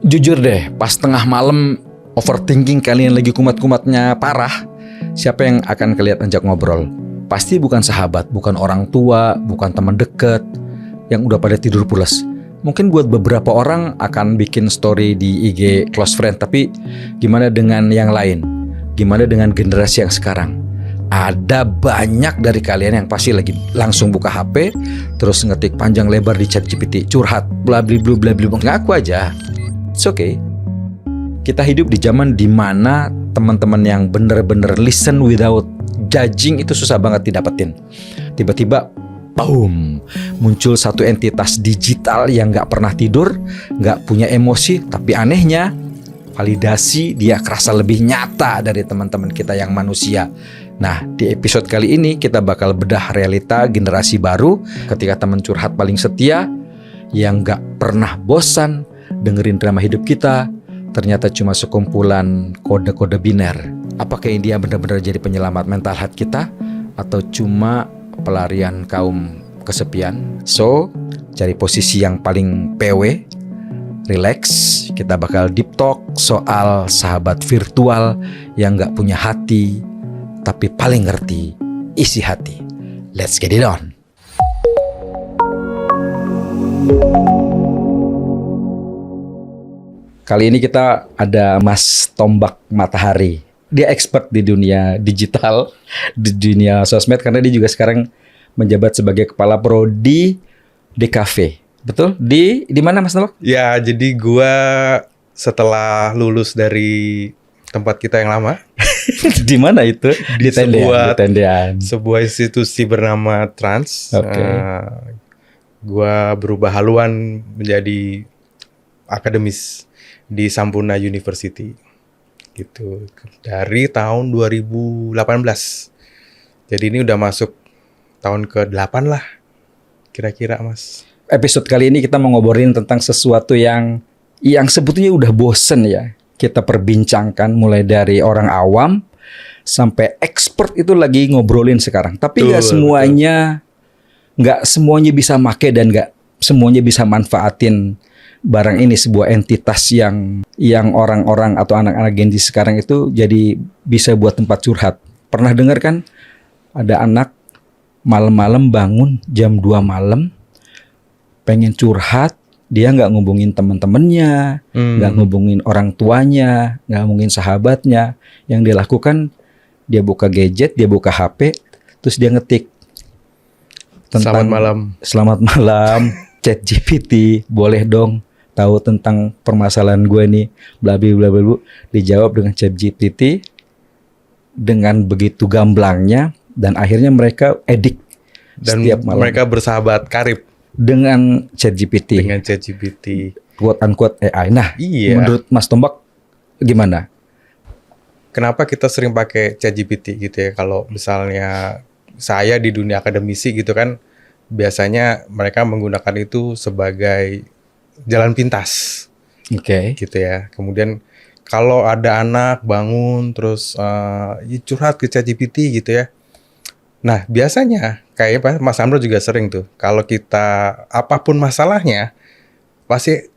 Jujur deh, pas tengah malam overthinking kalian lagi kumat-kumatnya parah, siapa yang akan kalian ajak ngobrol? Pasti bukan sahabat, bukan orang tua, bukan teman deket yang udah pada tidur pulas. Mungkin buat beberapa orang akan bikin story di IG close friend, tapi gimana dengan yang lain? Gimana dengan generasi yang sekarang? Ada banyak dari kalian yang pasti lagi langsung buka HP, terus ngetik panjang lebar di ChatGPT, curhat, bla bla bla bla bla, ngaku aja. It's okay. Kita hidup di zaman dimana teman-teman yang bener-bener listen without judging itu susah banget didapetin. Tiba-tiba, boom, muncul satu entitas digital yang gak pernah tidur, gak punya emosi, tapi anehnya validasi dia kerasa lebih nyata dari teman-teman kita yang manusia. Nah, di episode kali ini kita bakal bedah realita generasi baru ketika teman curhat paling setia yang gak pernah bosan dengerin drama hidup kita ternyata cuma sekumpulan kode-kode biner. Apakah dia benar-benar jadi penyelamat mental health kita atau cuma pelarian kaum kesepian? So, cari posisi yang paling PW, relax. Kita bakal deep talk soal sahabat virtual yang gak punya hati tapi paling ngerti isi hati. Let's get it on. Kali ini kita ada Mas Tombak Matahari. Dia expert di dunia digital, di dunia sosmed, karena dia juga sekarang menjabat sebagai kepala prodi DKV. Betul? Di mana Mas Tombak? Ya, jadi gua setelah lulus dari tempat kita yang lama. Di mana itu? Di Tendean. Sebuah institusi bernama Trans. Okay. Gua berubah haluan menjadi akademis di Sampurna University gitu dari tahun 2018. Jadi ini udah masuk tahun ke-8 lah kira-kira, Mas. Episode kali ini kita mau ngobrolin tentang sesuatu yang sebetulnya udah bosen ya kita perbincangkan, mulai dari orang awam sampai expert itu lagi ngobrolin sekarang. Tapi nggak semuanya bisa make dan nggak semuanya bisa manfaatin barang ini, sebuah entitas yang orang-orang atau anak-anak Gen Z sekarang itu jadi bisa buat tempat curhat. Pernah dengar kan ada anak malam-malam bangun jam 2 malam pengen curhat, dia nggak ngubungin teman-temannya, nggak ngubungin orang tuanya, nggak ngubungin sahabatnya. Yang dia lakukan, dia buka gadget, dia buka HP, terus dia ngetik tentang Selamat malam ChatGPT, boleh dong tahu tentang permasalahan gue nih, bla bla bla bla. Dijawab dengan ChatGPT dengan begitu gamblangnya, dan akhirnya mereka edik dan setiap malam. Mereka bersahabat karib dengan ChatGPT. Quote unquote AI. Nah, iya. Menurut Mas Tombak gimana? Kenapa kita sering pakai ChatGPT gitu ya? Kalau misalnya saya di dunia akademisi gitu kan, biasanya mereka menggunakan itu sebagai jalan pintas. Oke. Gitu ya. Kemudian kalau ada anak bangun terus curhat ke ChatGPT gitu ya. Nah, biasanya kayak Mas Amro juga sering tuh, kalau kita apapun masalahnya, pasti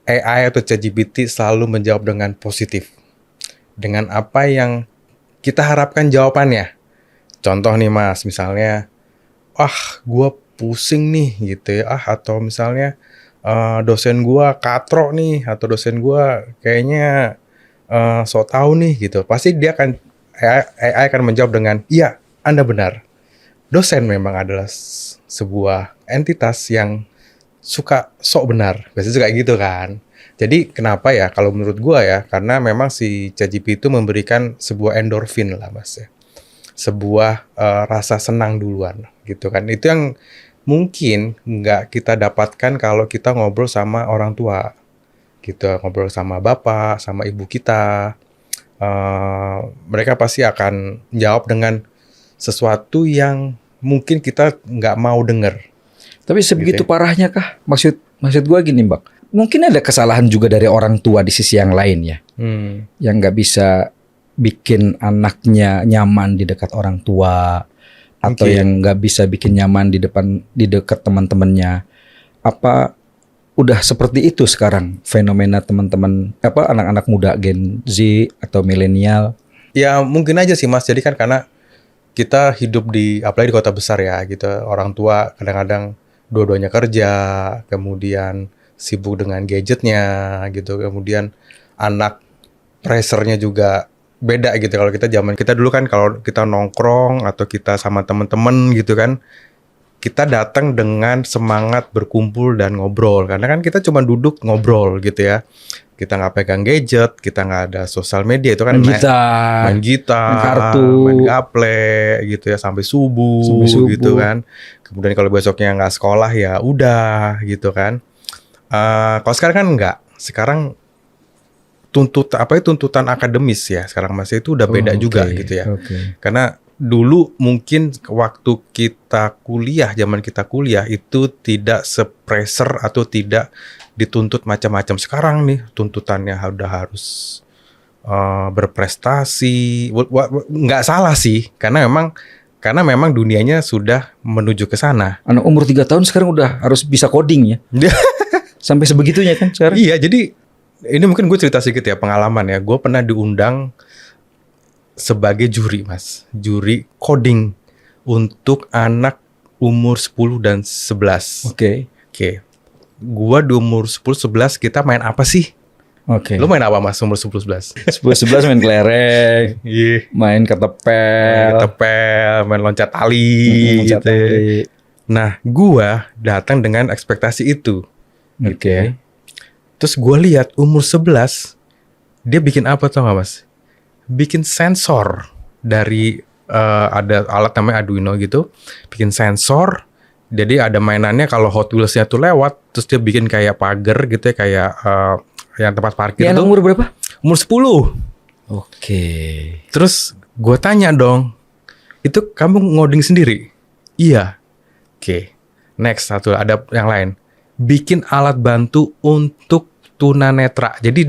AI atau ChatGPT selalu menjawab dengan positif. Dengan apa yang kita harapkan jawabannya. Contoh nih Mas, misalnya, gue pusing nih gitu ya, atau misalnya dosen gue katro nih, atau dosen gue kayaknya so tau nih gitu. Pasti AI akan menjawab dengan, iya, Anda benar. Dosen memang adalah sebuah entitas yang suka sok benar. Biasanya kayak gitu kan. Jadi kenapa ya, kalau menurut gue ya, karena memang si ChatGPT itu memberikan sebuah endorfin lah Mas ya. Sebuah rasa senang duluan gitu kan. Itu yang mungkin nggak kita dapatkan kalau kita ngobrol sama orang tua gitu, ngobrol sama bapak, sama ibu kita. Mereka pasti akan jawab dengan sesuatu yang mungkin kita nggak mau dengar. Tapi sebegitu gitu. Parahnya kah? Maksud gue gini, Mbak. Mungkin ada kesalahan juga dari orang tua di sisi yang lain ya, yang nggak bisa bikin anaknya nyaman di dekat orang tua, atau yang nggak bisa bikin nyaman di dekat teman-temannya. Apa udah seperti itu sekarang fenomena teman-teman anak-anak muda Gen Z atau milenial? Ya mungkin aja sih Mas. Jadi kan karena kita hidup apalagi di kota besar ya gitu. Orang tua kadang-kadang dua-duanya kerja, kemudian sibuk dengan gadgetnya gitu. Kemudian anak pressure-nya juga beda gitu. Kalau kita dulu kan kalau kita nongkrong atau kita sama teman-teman gitu kan, kita datang dengan semangat berkumpul dan ngobrol. Karena kan kita cuma duduk ngobrol gitu ya. Kita nggak pegang gadget, kita nggak ada sosial media. Itu kan main gitar, main kartu, main gaple gitu ya sampai subuh gitu kan. Kemudian kalau besoknya nggak sekolah ya udah gitu kan. Kalau sekarang kan nggak. Sekarang tuntutan akademis ya sekarang Mas itu udah beda juga gitu ya. Karena dulu mungkin waktu zaman kita kuliah itu tidak se-pressure atau tidak dituntut macam-macam. Sekarang nih tuntutannya udah harus berprestasi. Nggak salah sih, karena memang dunianya sudah menuju ke sana. Anak umur 3 tahun sekarang udah harus bisa coding ya. Sampai sebegitunya kan sekarang. Iya, jadi ini mungkin gue cerita sedikit ya pengalaman ya. Gue pernah diundang sebagai juri Mas. Juri coding untuk anak umur 10 dan 11. Oke. Gua di umur 10-11 kita main apa sih? Oke. Lu main apa Mas umur 10-11? 10-11 main kelereng. Main ketepel, main loncat tali gitu. Nah, gua datang dengan ekspektasi itu. Oke. Terus gua lihat umur 11 dia bikin apa tau gak Mas? Bikin sensor dari ada alat namanya Arduino gitu. Bikin sensor. Jadi ada mainannya kalau Hot Wheels-nya tuh lewat, terus dia bikin kayak pagar gitu ya, kayak yang tempat parkir itu. Umur berapa? Umur 10. Oke. Terus gue tanya dong, itu kamu ngoding sendiri? Iya. Oke. Next, satu ada yang lain. Bikin alat bantu untuk tunanetra. Jadi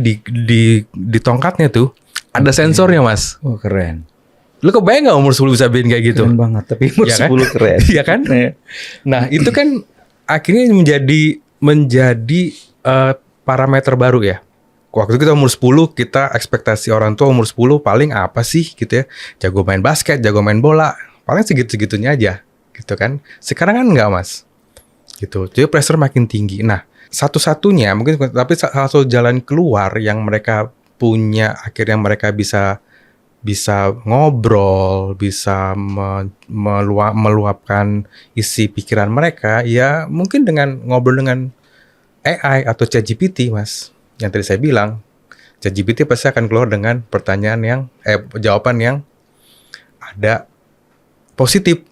di tongkatnya tuh ada sensornya Mas. Oh keren. Lu kebayang gak umur 10 bisa bikin kayak gitu? Keren banget, tapi umur ya 10 kan? keren. Iya kan? Nah itu kan akhirnya menjadi parameter baru ya. Waktu kita umur 10, kita ekspektasi orang tua umur 10 paling apa sih gitu ya. Jago main basket, jago main bola. Paling segitu-segitunya aja gitu kan. Sekarang kan enggak Mas. Gitu. Jadi pressure makin tinggi. Nah satu-satunya mungkin, tapi salah satu jalan keluar yang mereka punya, akhirnya mereka bisa ngobrol, bisa meluapkan isi pikiran mereka, ya mungkin dengan ngobrol dengan AI atau ChatGPT, Mas. Yang tadi saya bilang, ChatGPT pasti akan keluar dengan jawaban yang ada positif,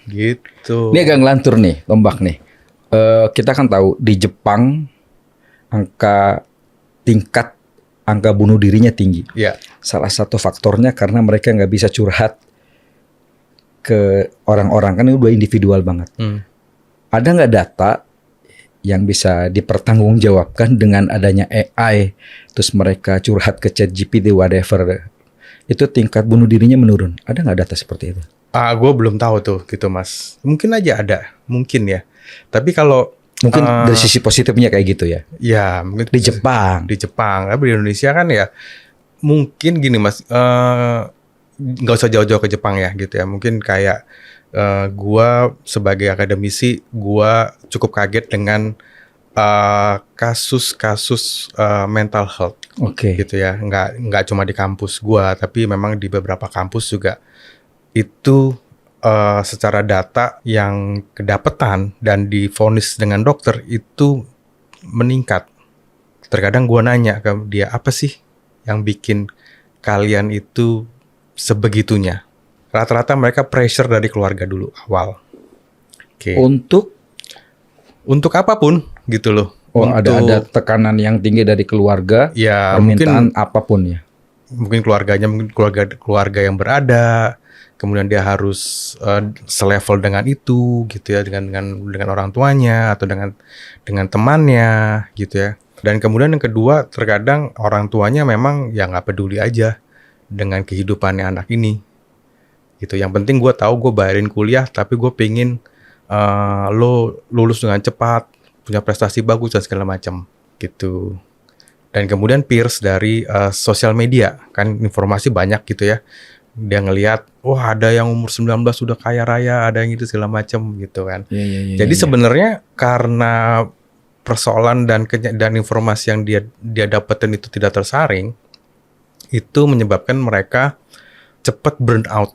gitu. Ini agak ngelantur nih, Tombak nih. Kita kan tahu di Jepang tingkat angka bunuh dirinya tinggi. Ya. Salah satu faktornya karena mereka nggak bisa curhat ke orang-orang, kan ini udah individual banget. Ada nggak data yang bisa dipertanggungjawabkan dengan adanya AI, terus mereka curhat ke ChatGPT whatever, itu tingkat bunuh dirinya menurun? Ada nggak data seperti itu? Gue belum tahu tuh gitu Mas. Mungkin aja ada, mungkin ya. Tapi kalau mungkin dari sisi positifnya kayak gitu ya. Ya, mungkin di Jepang. Tapi di Indonesia kan ya mungkin gini Mas, nggak usah jauh-jauh ke Jepang ya gitu ya. Mungkin kayak gua sebagai akademisi, gua cukup kaget dengan kasus-kasus mental health. Gitu ya. Nggak cuma di kampus gua, tapi memang di beberapa kampus juga itu secara data yang kedapetan dan divonis dengan dokter itu meningkat. Terkadang gue nanya ke dia, apa sih yang bikin kalian itu sebegitunya? Rata-rata mereka pressure dari keluarga dulu awal. Untuk apapun gitu loh. Ada tekanan yang tinggi dari keluarga, ya, permintaan apapun ya. Mungkin keluarga yang berada. Kemudian dia harus selevel dengan itu gitu ya, dengan orang tuanya atau dengan temannya gitu ya. Dan kemudian yang kedua, terkadang orang tuanya memang ya nggak peduli aja dengan kehidupannya anak ini gitu. Yang penting gue tahu gue bayarin kuliah, tapi gue pengen lo lulus dengan cepat, punya prestasi bagus dan segala macam gitu. Dan kemudian peers dari sosial media, kan informasi banyak gitu ya. Dia ngelihat, wah ada yang umur 19 sudah kaya raya, ada yang itu segala macam gitu kan. Jadi sebenarnya karena persoalan dan informasi yang dia dapetin itu tidak tersaring, itu menyebabkan mereka cepat burn out.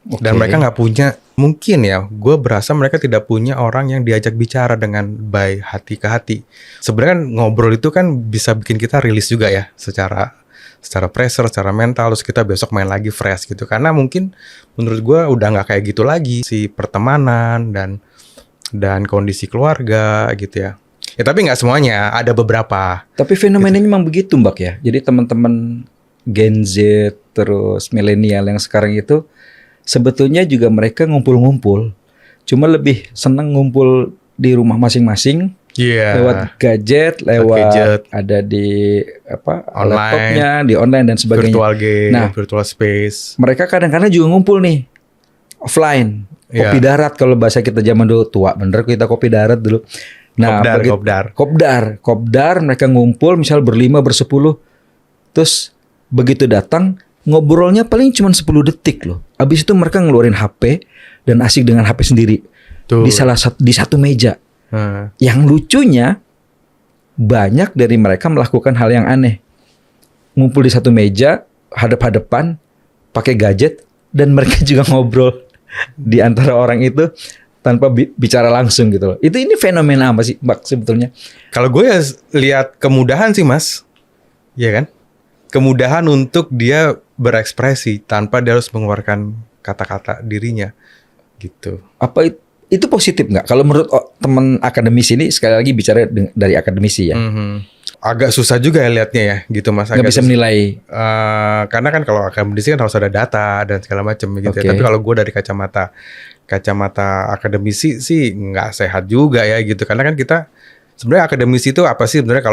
Dan mereka nggak punya, mungkin ya, gue berasa mereka tidak punya orang yang diajak bicara dengan baik, hati ke hati. Sebenarnya kan ngobrol itu kan bisa bikin kita rilis juga ya, secara pressure, secara mental, terus kita besok main lagi fresh gitu. Karena mungkin menurut gue udah nggak kayak gitu lagi si pertemanan dan kondisi keluarga gitu ya. Ya tapi nggak semuanya, ada beberapa. Tapi fenomenanya memang begitu Mbak ya. Jadi teman-teman Gen Z terus milenial yang sekarang itu sebetulnya juga mereka ngumpul-ngumpul. Cuma lebih senang ngumpul di rumah masing-masing. Lewat gadget, ada di online, laptopnya, di online dan sebagainya. Virtual game, virtual space. Mereka kadang-kadang juga ngumpul nih offline. Kopi darat kalau bahasa kita zaman dulu, tua bener kita kopi darat dulu. Nah, kopdar mereka ngumpul misal berlima, bersepuluh. Terus begitu datang ngobrolnya paling cuma 10 detik loh. Habis itu mereka ngeluarin HP dan asik dengan HP sendiri. Di satu meja. Yang lucunya banyak dari mereka melakukan hal yang aneh. Ngumpul di satu meja, hadap-hadapan, pakai gadget, dan mereka juga ngobrol di antara orang itu tanpa bicara langsung gitu loh. Ini fenomena apa sih Mbak sebetulnya? Kalau gue ya lihat kemudahan sih Mas. Iya kan? Kemudahan untuk dia berekspresi tanpa dia harus mengeluarkan kata-kata dirinya gitu. Apa itu positif nggak? Kalau menurut teman akademisi ini, sekali lagi bicara dari akademisi ya. Agak susah juga ya lihatnya ya gitu Mas. Nggak bisa menilai. Karena kan kalau akademisi kan harus ada data dan segala macam gitu ya. Tapi kalau gue dari kacamata akademisi sih nggak sehat juga ya gitu. Karena kan kita sebenarnya akademisi itu apa sih sebenarnya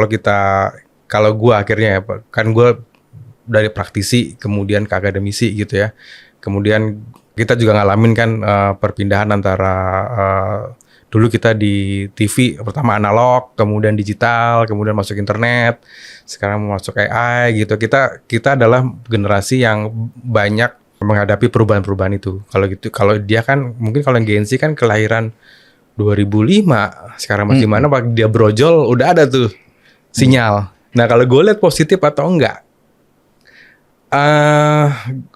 kalau gue akhirnya ya, kan gue dari praktisi kemudian ke akademisi gitu ya. Kemudian kita juga ngalamin kan perpindahan antara dulu kita di TV pertama analog, kemudian digital, kemudian masuk internet, sekarang mau masuk AI gitu. Kita adalah generasi yang banyak menghadapi perubahan-perubahan itu. Kalau gitu, kalau dia kan mungkin kalau yang Gen Z kan kelahiran 2005, sekarang masih mana waktu dia brojol udah ada tuh sinyal. Nah kalau gue lihat positif atau enggak?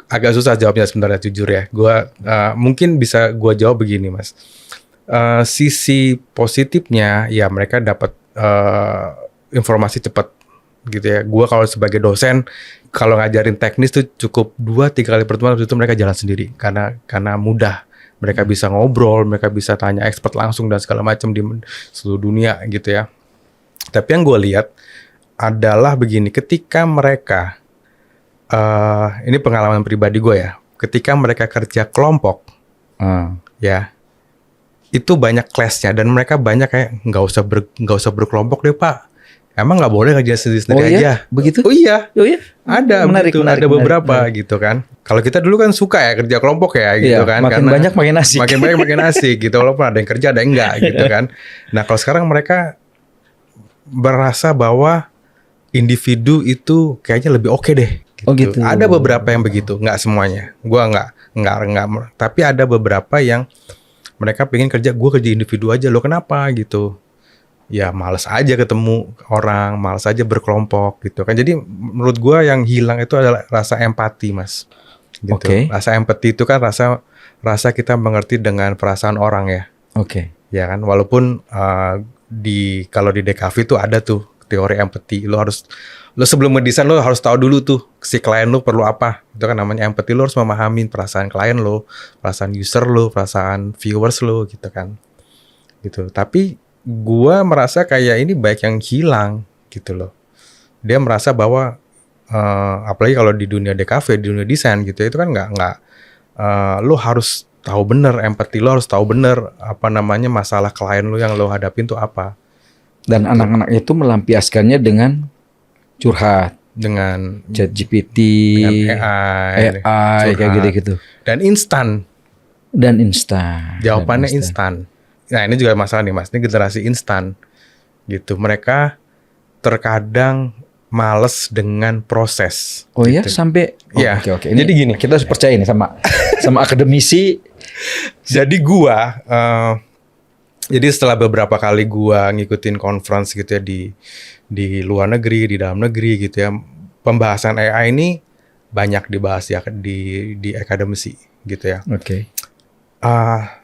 Agak susah jawabnya sebenarnya jujur ya. Mungkin bisa gue jawab begini Mas. Sisi positifnya ya mereka dapat informasi cepat gitu ya. Gue kalau sebagai dosen kalau ngajarin teknis tuh cukup 2-3 kali pertemuan itu mereka jalan sendiri karena mudah. Mereka bisa ngobrol, mereka bisa tanya expert langsung dan segala macam di seluruh dunia gitu ya. Tapi yang gue lihat adalah begini, ketika mereka ini pengalaman pribadi gue ya. Ketika mereka kerja kelompok, ya itu banyak clash-nya dan mereka banyak kayak nggak usah berkelompok deh Pak. Emang nggak boleh kerja sendiri aja? Begitu? Oh iya. Ada menarik, ada beberapa gitu kan. Kalau kita dulu kan suka ya kerja kelompok ya gitu kan. Makin karena banyak makin asik. Makin banyak makin asik gitu. Walaupun ada yang kerja ada yang enggak gitu kan. Nah kalau sekarang mereka merasa bahwa individu itu kayaknya lebih oke deh. Gitu. Oh gitu. Ada beberapa yang begitu, nggak semuanya. Gua nggak. Tapi ada beberapa yang mereka pengen kerja individu aja. Lo kenapa gitu? Ya malas aja ketemu orang, malas aja berkelompok gitu kan. Jadi menurut gua yang hilang itu adalah rasa empati Mas. Gitu. Rasa empati itu kan rasa kita mengerti dengan perasaan orang ya. Ya kan. Walaupun kalau di DKV itu ada tuh teori empati. Lo sebelum ngedesain lo harus tahu dulu tuh si klien lo perlu apa. Itu kan namanya empati. Lo harus memahami perasaan klien lo, perasaan user lo, perasaan viewers lo gitu kan. Gitu. Tapi gua merasa kayak ini baik yang hilang gitu loh. Dia merasa bahwa apalagi kalau di dunia DKV, di dunia desain gitu, itu kan nggak lo harus tahu bener empati, lo harus tahu bener masalah klien lo yang lo hadapin tuh apa. Dan anak-anak itu melampiaskannya dengan curhat, dengan ChatGPT, dengan AI kayak gitu-gitu. Dan instan. Jawabannya instan. Nah ini juga masalah nih Mas, ini generasi instan. gitu. Mereka terkadang males dengan proses. Oh ya, gitu. sampai Iya. oke. Jadi gini. kita harus percaya nih sama akademisi. Jadi jadi setelah beberapa kali gua ngikutin conference gitu ya di luar negeri, di dalam negeri gitu ya, pembahasan AI ini banyak dibahas ya di akademisi gitu ya. Oke.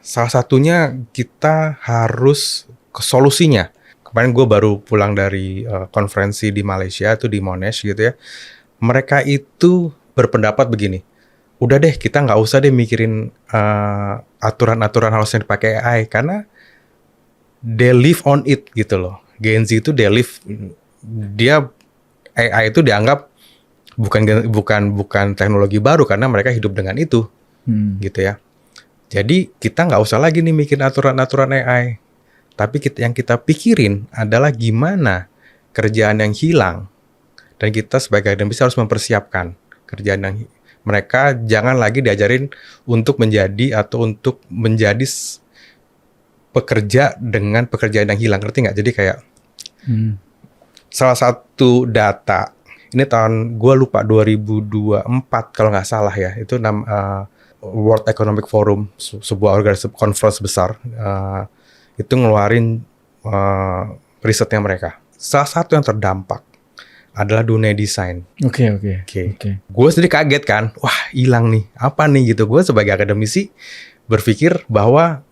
Salah satunya kita harus ke solusinya. Kemarin gue baru pulang dari konferensi di Malaysia tuh di Monash gitu ya. Mereka itu berpendapat begini, udah deh kita nggak usah deh mikirin aturan-aturan harus yang dipakai AI karena they live on it gitu loh. Gen Z itu AI itu dianggap bukan teknologi baru karena mereka hidup dengan itu gitu ya. Jadi kita nggak usah lagi nih mikirin aturan-aturan AI. Tapi yang kita pikirin adalah gimana kerjaan yang hilang. Dan kita sebagai akademisi harus mempersiapkan kerjaan yang mereka jangan lagi diajarin untuk menjadi pekerja dengan pekerjaan yang hilang. Ngerti nggak? Jadi kayak salah satu data, ini tahun gue lupa 2024 kalau nggak salah ya, itu World Economic Forum, sebuah organisasi conference besar, itu ngeluarin risetnya mereka. Salah satu yang terdampak adalah dunia desain. Oke. Gue sendiri kaget kan, wah hilang nih, apa nih gitu. Gue sebagai akademisi berpikir bahwa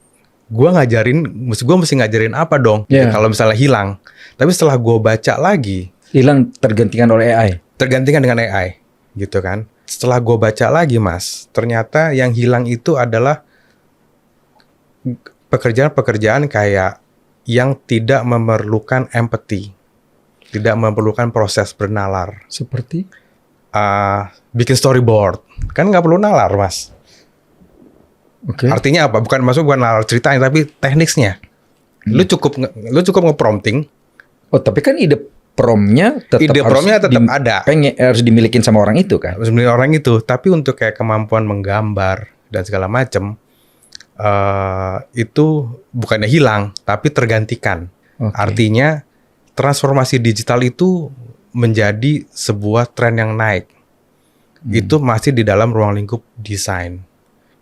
gue mesti ngajarin apa dong gitu, kalau misalnya hilang. Tapi setelah gue baca lagi, hilang tergantikan oleh AI. Tergantikan dengan AI, gitu kan. Setelah gue baca lagi mas, ternyata yang hilang itu adalah pekerjaan-pekerjaan kayak yang tidak memerlukan empathy, tidak memerlukan proses bernalar. Seperti? Bikin storyboard, kan nggak perlu nalar mas. Oke. Artinya apa? Bukan nalar ceritanya, tapi teknisnya. Lu cukup nge-prompting. Oh, tapi kan ide promnya tetap ada. Harus dimilikin sama orang itu kan? Harus dimiliki orang itu. Tapi untuk kayak kemampuan menggambar dan segala macam, itu bukannya hilang, tapi tergantikan. Okay. Artinya transformasi digital itu menjadi sebuah tren yang naik. Itu masih di dalam ruang lingkup desain.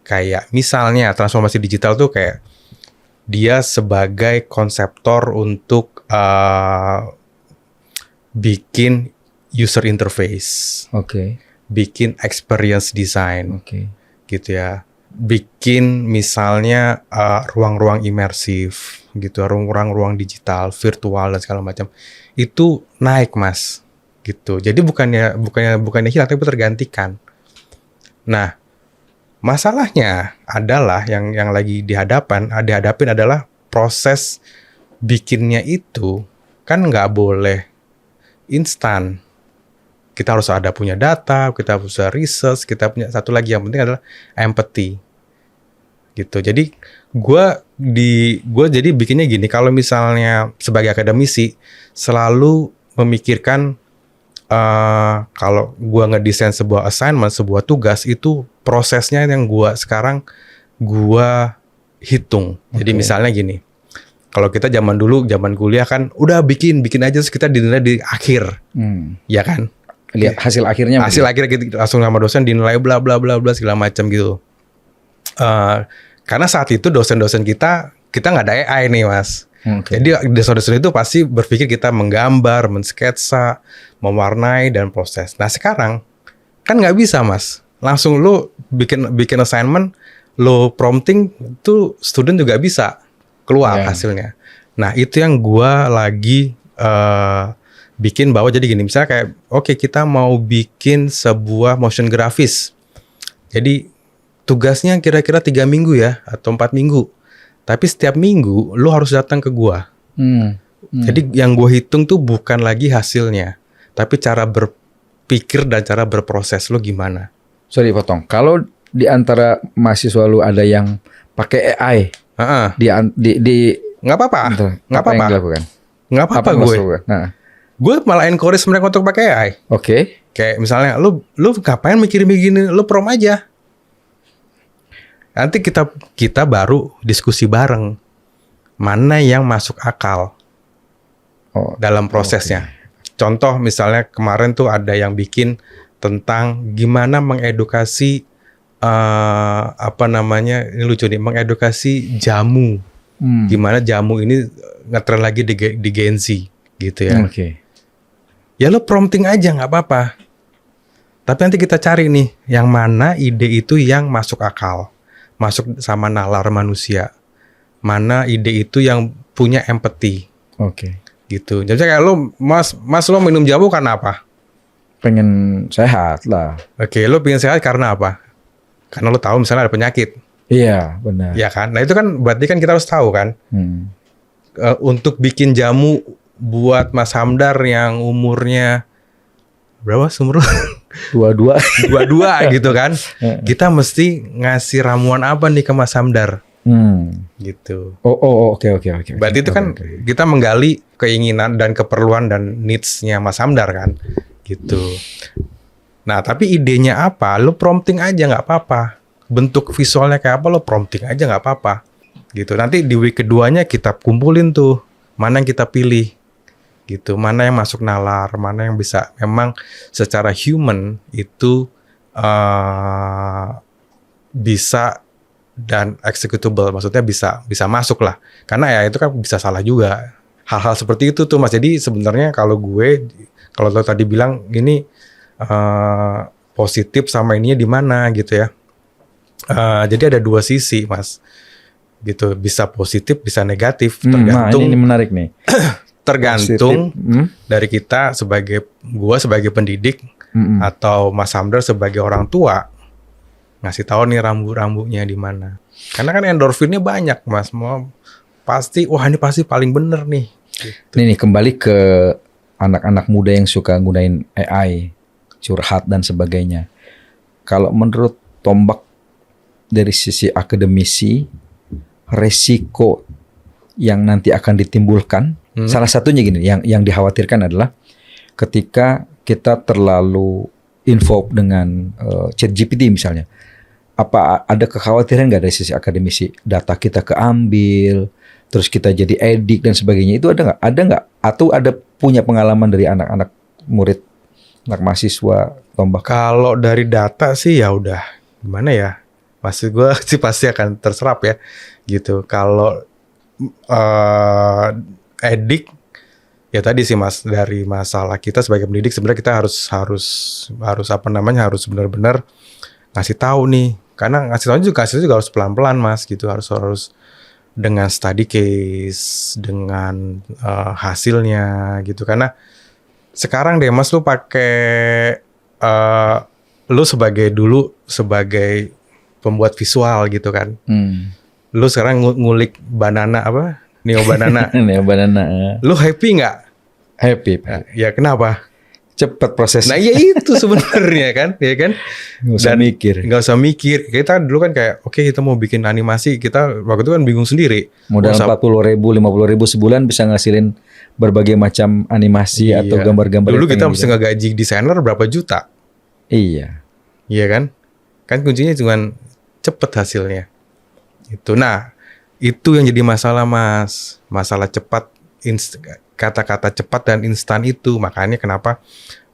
Kayak misalnya transformasi digital tuh kayak dia sebagai konseptor untuk bikin user interface, bikin experience design, gitu ya. Bikin misalnya ruang-ruang imersif, gitu, ruang-ruang digital, virtual dan segala macam. Itu naik mas, gitu. Jadi bukannya hilang, tapi tergantikan. Nah, masalahnya adalah yang lagi dihadapin adalah proses bikinnya itu kan nggak boleh instan. Kita harus punya data, kita harus research, kita punya satu lagi yang penting adalah empathy. Gitu. Jadi gue jadi bikinnya gini, kalau misalnya sebagai akademisi selalu memikirkan kalau gue ngedesain sebuah assignment, sebuah tugas, itu prosesnya yang sekarang gue hitung. Jadi misalnya gini, kalau kita zaman kuliah kan udah bikin aja, terus kita dinilai di akhir, ya kan? Lihat hasil akhirnya. Hasil akhirnya kita langsung sama dosen dinilai bla bla bla bla segala macam gitu. Karena saat itu dosen-dosen kita nggak ada AI nih mas. Jadi dosen-dosen itu pasti berpikir kita menggambar, mensketsa, mewarnai dan proses. Nah sekarang kan nggak bisa mas. Langsung lu bikin assignment, lu prompting, tuh student juga bisa keluar hasilnya. Nah itu yang gua lagi bikin, bahwa jadi gini, misalnya kayak kita mau bikin sebuah motion grafis. Jadi tugasnya kira-kira 3 minggu ya, atau 4 minggu. Tapi setiap minggu lu harus datang ke gua. Jadi yang gua hitung tuh bukan lagi hasilnya, tapi cara berpikir dan cara berproses lu gimana. Sorry potong. Kalau di antara mahasiswa lu ada yang pakai AI, di nggak apa-apa, nggak apa-apa, nggak apa-apa gue. Gue malah encourage mereka untuk pakai AI. Kayak misalnya lu ngapain mikirin begini, lu prom aja. Nanti kita baru diskusi bareng mana yang masuk akal. Oh, dalam prosesnya. Contoh misalnya kemarin tuh ada yang bikin tentang gimana mengedukasi apa namanya, ini lucu nih, mengedukasi jamu. Gimana jamu ini ngetren lagi di Gen Z gitu ya. Oke. Ya lo prompting aja nggak apa-apa. Tapi nanti kita cari nih yang mana ide itu yang masuk akal, masuk sama nalar manusia. Mana ide itu yang punya empati. Oke. Gitu. Jadi kayak lo, mas lo minum jamu karena apa? Pengen sehat lah. Oke, lo pengen sehat karena apa? Karena lo tahu misalnya ada penyakit. Iya, benar. Ya kan? Nah itu kan berarti kan kita harus tahu kan. Untuk bikin jamu buat Mas Hamdar yang umurnya berapa umur lo? 22. 22 gitu kan. Kita mesti ngasih ramuan apa nih ke Mas Hamdar? Gitu. Oke. Berarti itu kan kita menggali keinginan dan keperluan dan needs-nya Mas Hamdar kan. Gitu. Nah, tapi idenya apa? Lo prompting aja nggak apa-apa. Bentuk visualnya kayak apa lo prompting aja nggak apa-apa. Gitu. Nanti di week keduanya kita kumpulin tuh mana yang kita pilih. Gitu. Mana yang masuk nalar, mana yang bisa memang secara human itu bisa dan executable, maksudnya bisa masuk lah. Karena ya itu kan bisa salah juga. Hal-hal seperti itu tuh Mas. Jadi sebenarnya kalau lo tadi bilang ini positif sama ininya di mana gitu ya. Jadi ada dua sisi Mas. Gitu, bisa positif, bisa negatif, tergantung. Nah, ini menarik nih. Tergantung dari kita gua sebagai pendidik atau Mas Hamdar sebagai orang tua ngasih tahu nih rambu-rambunya di mana. Karena kan endorfinnya banyak Mas. Ini pasti paling bener nih. Gitu. Ini nih kembali ke anak-anak muda yang suka gunain AI, curhat dan sebagainya. Kalau menurut Tombak dari sisi akademisi, resiko yang nanti akan ditimbulkan, salah satunya gini, yang dikhawatirkan adalah ketika kita terlalu involved dengan ChatGPT misalnya. Apa ada kekhawatiran nggak dari sisi akademisi? Data kita keambil, terus kita jadi edik dan sebagainya. Itu ada nggak? Ada nggak? Atau ada punya pengalaman dari anak-anak murid, anak mahasiswa Tombak? Kalau dari data sih ya udah gimana ya? Maksud gue sih pasti akan terserap ya, gitu. Kalau edik ya tadi sih Mas, dari masalah kita sebagai pendidik sebenarnya kita harus benar-benar ngasih tahu nih. Karena ngasih tahu juga harus pelan-pelan Mas, gitu. Harus dengan study case, dengan hasilnya gitu. Karena sekarang deh Mas lu pakai lu sebagai pembuat visual gitu kan. Lu sekarang ngulik banana apa? Neo banana. Neo banana. Lu happy nggak? Happy. Nah, ya kenapa? Cepat prosesnya. Nah ya itu sebenarnya kan, ya kan. Nggak usah mikir. Kita dulu kan kayak, oke, kita mau bikin animasi, kita waktu itu kan bingung sendiri. Modal 40.000, 50.000 sebulan bisa ngasilin berbagai macam animasi atau gambar-gambar. Dulu kita mesti ngegaji desainer berapa juta. Iya. Iya kan? Kan kuncinya cuma cepet hasilnya. Itu. Nah, itu yang jadi masalah Mas. Masalah cepat, kata-kata cepat dan instan itu. Makanya kenapa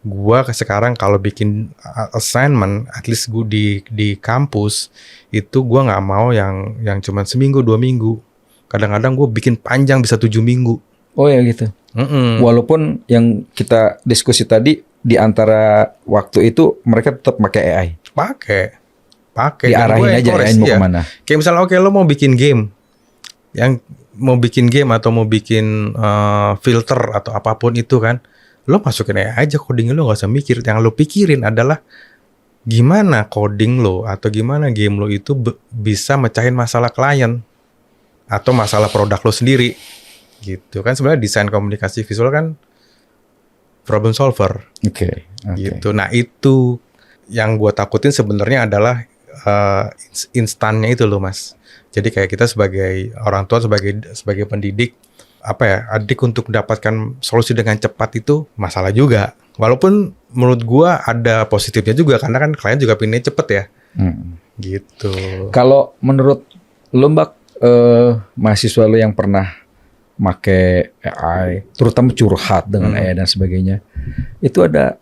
gua sekarang kalau bikin assignment, at least gua di kampus itu gua nggak mau yang cuma seminggu 2 minggu. Kadang-kadang gua bikin panjang bisa 7 minggu. Oh ya gitu. Walaupun yang kita diskusi tadi di antara waktu itu mereka tetap pakai AI. Pakai. Diarahin aja AI mau kemana. Kayak misalnya oke, lo mau bikin game. Yang mau bikin game atau mau bikin filter atau apapun itu kan, lo masukin aja coding lo, nggak usah mikir. Yang lo pikirin adalah gimana coding lo atau gimana game lo itu bisa mecahin masalah klien atau masalah produk lo sendiri, gitu kan. Sebenarnya desain komunikasi visual kan problem solver, gitu. Nah itu yang gue takutin sebenarnya adalah instannya itu loh Mas. Jadi kayak kita sebagai orang tua, sebagai pendidik, adik untuk mendapatkan solusi dengan cepat itu masalah juga. Walaupun menurut gua ada positifnya juga, karena kan klien juga pinginnya cepet ya. Gitu. Kalau menurut lo Mbak, mahasiswa lo yang pernah make AI, terutama curhat dengan AI dan sebagainya. Itu ada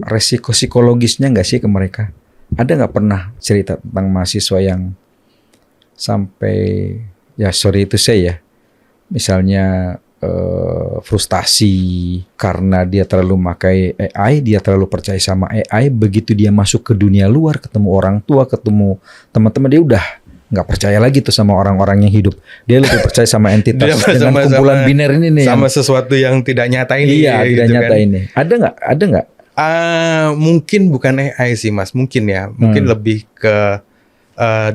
resiko psikologisnya nggak sih ke mereka? Ada nggak pernah cerita tentang mahasiswa yang sampai, ya sorry itu saya ya, misalnya frustasi karena dia terlalu memakai AI, dia terlalu percaya sama AI, begitu dia masuk ke dunia luar, ketemu orang tua, ketemu teman-teman, dia udah nggak percaya lagi tuh sama orang-orang yang hidup. Dia lebih percaya sama entitas dengan kumpulan biner ini nih. Sama sesuatu yang tidak nyata ini. Iya, tidak gitu nyata kan. ini. Ada nggak? Mungkin bukan AI sih Mas, mungkin ya. Mungkin lebih ke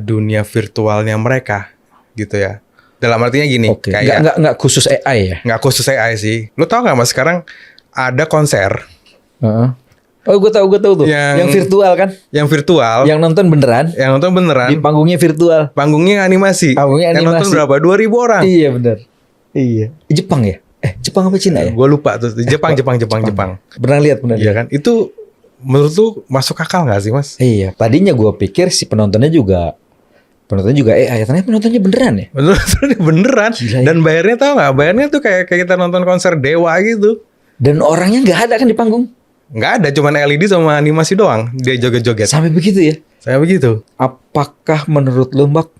dunia virtualnya mereka gitu ya. Dalam artinya gini, Oke. kayak Nggak khusus AI ya? nggak khusus AI sih. Lu tau nggak Mas, sekarang ada konser Heeh. Oh, gue tahu tuh. Yang virtual kan? yang virtual, Yang nonton beneran? yang nonton beneran, Di panggungnya virtual. panggungnya animasi. Panggungnya Yang nonton animasi. berapa? 2.000 orang. Iya benar. Iya. Jepang ya? Jepang apa Cina ya? Gue lupa tuh. Jepang. Pernah lihat. Iya kan? Itu menurut lu masuk akal nggak sih Mas? Iya. Tadinya gue pikir si penontonnya juga AI. Ternyata penontonnya beneran ya? Beneran. Gila ya. Dan bayarnya tau nggak? Bayarnya tuh kayak kita nonton konser Dewa gitu. Dan orangnya nggak ada kan di panggung? Nggak ada, cuman LED sama animasi doang. Dia joget-joget. Sampai begitu ya? Saya begitu. Apakah menurut lo Mbak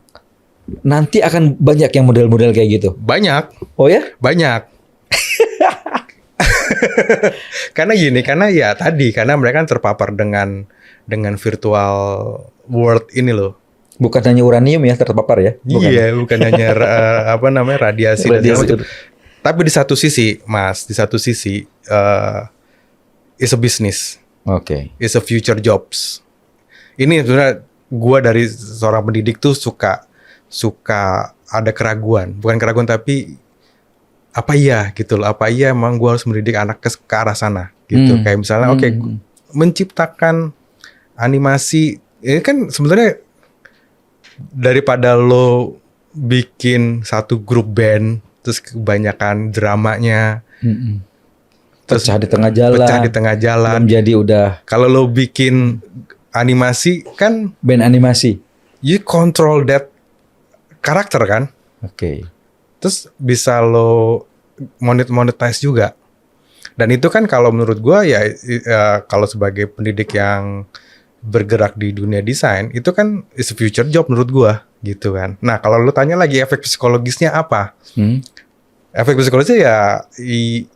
nanti akan banyak yang model-model kayak gitu? Banyak. Oh ya? Banyak. karena ya tadi, karena mereka kan terpapar dengan virtual world ini loh. Bukan hanya uranium ya terpapar ya? Bukan. Iya, bukan hanya radiasi. Dan segala macam. Tapi di satu sisi, Mas, it's a business. Oke. It's a future jobs. Ini sebenarnya gue dari seorang pendidik tuh suka ada keraguan. Bukan keraguan tapi apa iya gitu loh. Apa iya emang gue harus mendidik anak ke arah sana gitu. Kayak misalnya menciptakan animasi. Ini kan sebenarnya daripada lo bikin satu grup band terus kebanyakan dramanya. Pecah di tengah jalan. Belum jadi udah. Kalau lo bikin animasi kan band animasi. You control that karakter kan. Oke. Terus bisa lo monetize juga. Dan itu kan kalau menurut gua ya kalau sebagai pendidik yang bergerak di dunia desain itu kan is a future job menurut gua gitu kan. Nah kalau lo tanya lagi efek psikologisnya apa? Efek psikologisnya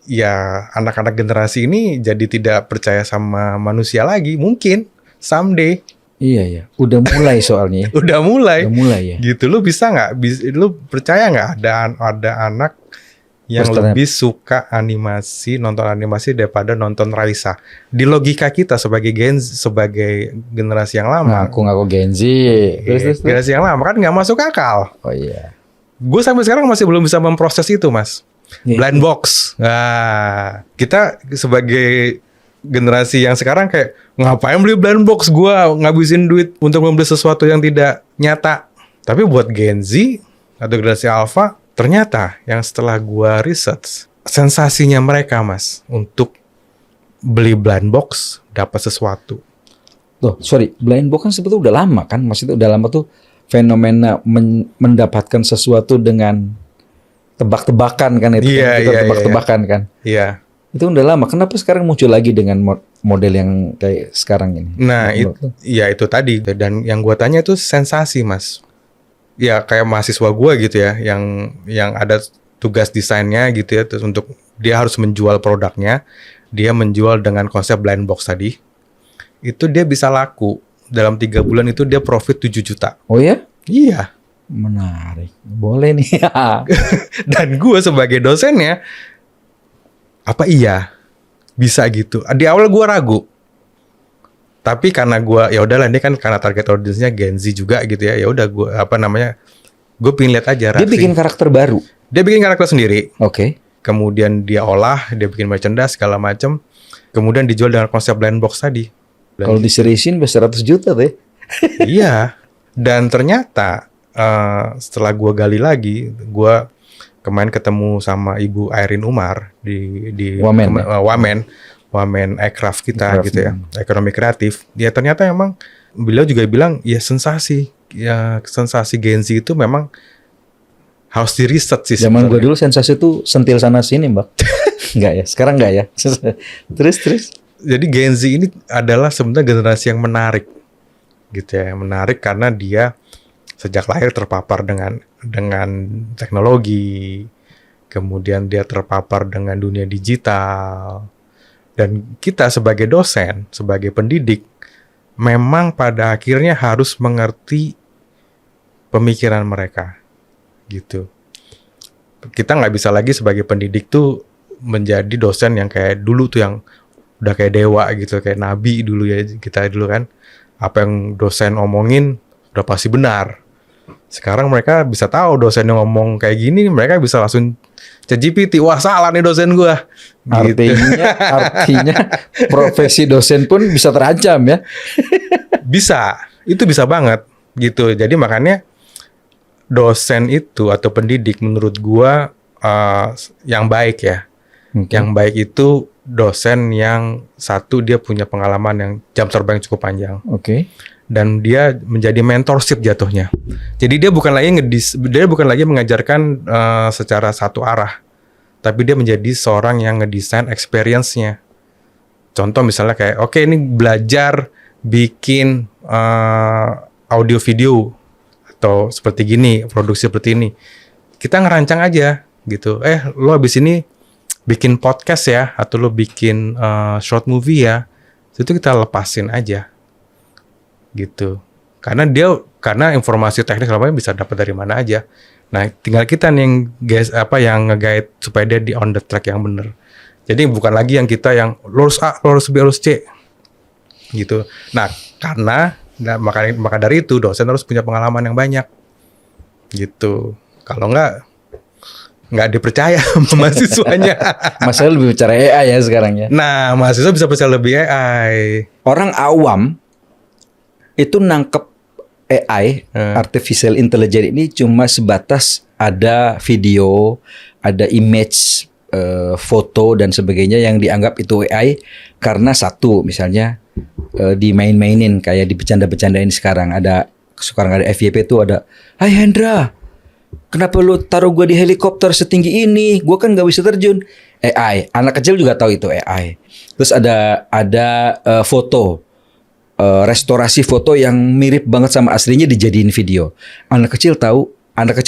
ya anak-anak generasi ini jadi tidak percaya sama manusia lagi mungkin someday. Iya. Udah mulai soalnya. Udah mulai ya. Gitu. Lu bisa nggak? Lu percaya nggak ada anak yang lebih suka nonton animasi daripada nonton Raisa? Di logika kita sebagai generasi yang lama. Ngaku Gen Z. Terus. Generasi yang lama kan nggak masuk akal. Oh iya. Gue sampai sekarang masih belum bisa memproses itu, Mas. Blind box. Nah, kita sebagai generasi yang sekarang kayak ngapain beli blind box? Gua ngabisin duit untuk membeli sesuatu yang tidak nyata. Tapi buat Gen Z atau generasi Alpha, ternyata yang setelah gua research, sensasinya mereka, Mas, untuk beli blind box dapat sesuatu. Loh, sorry, blind box kan sebetulnya udah lama kan? Maksudnya udah lama tuh fenomena mendapatkan sesuatu dengan tebak-tebakan kan itu. Iya. Tebak-tebakan kan. Iya. Itu udah lama. Kenapa sekarang muncul lagi dengan model yang kayak sekarang ini? Nah, itu tadi. Dan yang gua tanya itu sensasi, Mas. Ya kayak mahasiswa gua gitu ya, yang ada tugas desainnya gitu ya, terus untuk dia harus menjual produknya, dia menjual dengan konsep blind box tadi. Itu dia bisa laku. Dalam 3 bulan itu dia profit 7 juta. Oh ya? Iya. Menarik. Boleh nih. Dan gue sebagai dosennya, apa iya bisa gitu? Di awal gue ragu. Tapi karena gue ya udahlah, ini kan karena target audiensnya Gen Z juga gitu ya. Ya udah gue gue pengen lihat aja reaksi. Dia bikin karakter baru. Dia bikin karakter sendiri. Oke. Kemudian dia olah, dia bikin merchandise segala macam. Kemudian dijual dengan konsep blind box tadi. Kalau diseriusin bisa 100 juta tuh. Iya. Dan ternyata setelah gue gali lagi, gue kemarin ketemu sama Ibu Airin Umar di Wamen Aircraft kita gitu ya, ekonomi kreatif. Dia ternyata emang beliau juga bilang ya sensasi Gen Z itu memang harus di riset sih. Zaman gue sebenarnya. dulu sensasi tuh sentil sana sini, Mbak. Enggak ya? Sekarang enggak ya? Terus. Jadi Gen Z ini adalah sebenarnya generasi yang menarik, gitu ya, menarik karena dia sejak lahir terpapar dengan teknologi, kemudian dia terpapar dengan dunia digital, dan kita sebagai dosen, sebagai pendidik, memang pada akhirnya harus mengerti pemikiran mereka, gitu. Kita nggak bisa lagi sebagai pendidik tuh menjadi dosen yang kayak dulu tuh yang udah kayak dewa gitu, kayak nabi dulu ya kita dulu kan. Apa yang dosen omongin udah pasti benar. Sekarang mereka bisa tahu dosen yang ngomong kayak gini, mereka bisa langsung ChatGPT, wah salah nih dosen gua. Gitu. Artinya profesi dosen pun bisa terancam ya. Bisa, itu bisa banget gitu. Jadi makanya dosen itu atau pendidik menurut gua yang baik ya. Okay. Yang baik itu dosen yang satu dia punya pengalaman yang jam terbang cukup panjang. Oke. Dan dia menjadi mentorship jatuhnya. Jadi dia bukan lagi mengajarkan secara satu arah, tapi dia menjadi seorang yang ngedesain experience-nya. Contoh misalnya kayak, oke, ini belajar bikin audio video atau seperti gini, produksi seperti ini. Kita ngerancang aja gitu. Lo abis ini bikin podcast ya, atau lo bikin short movie ya. Itu kita lepasin aja. Gitu. Karena informasi teknik selama bisa dapat dari mana aja. Nah, tinggal kita nih yang nge-guide supaya dia di on the track yang bener. Jadi bukan lagi yang kita yang lurus A, lurus B, lurus C. Gitu. Nah, maka dari itu dosen harus punya pengalaman yang banyak. Gitu. Kalau nggak dipercaya sama mahasiswanya. Masalah lebih bicara AI ya sekarang ya. Nah, mahasiswa bisa percaya lebih AI. Orang awam itu nangkep AI, artificial intelligence ini cuma sebatas ada video, ada image, foto dan sebagainya yang dianggap itu AI karena satu misalnya dimain-mainin kayak dibecanda-becandain sekarang ada FYP itu ada, "Hai Hendra, kenapa lu taruh gua di helikopter setinggi ini? Gua kan nggak bisa terjun." AI, anak kecil juga tahu itu AI. Terus ada foto. Restorasi foto yang mirip banget sama aslinya dijadiin video. Anak kecil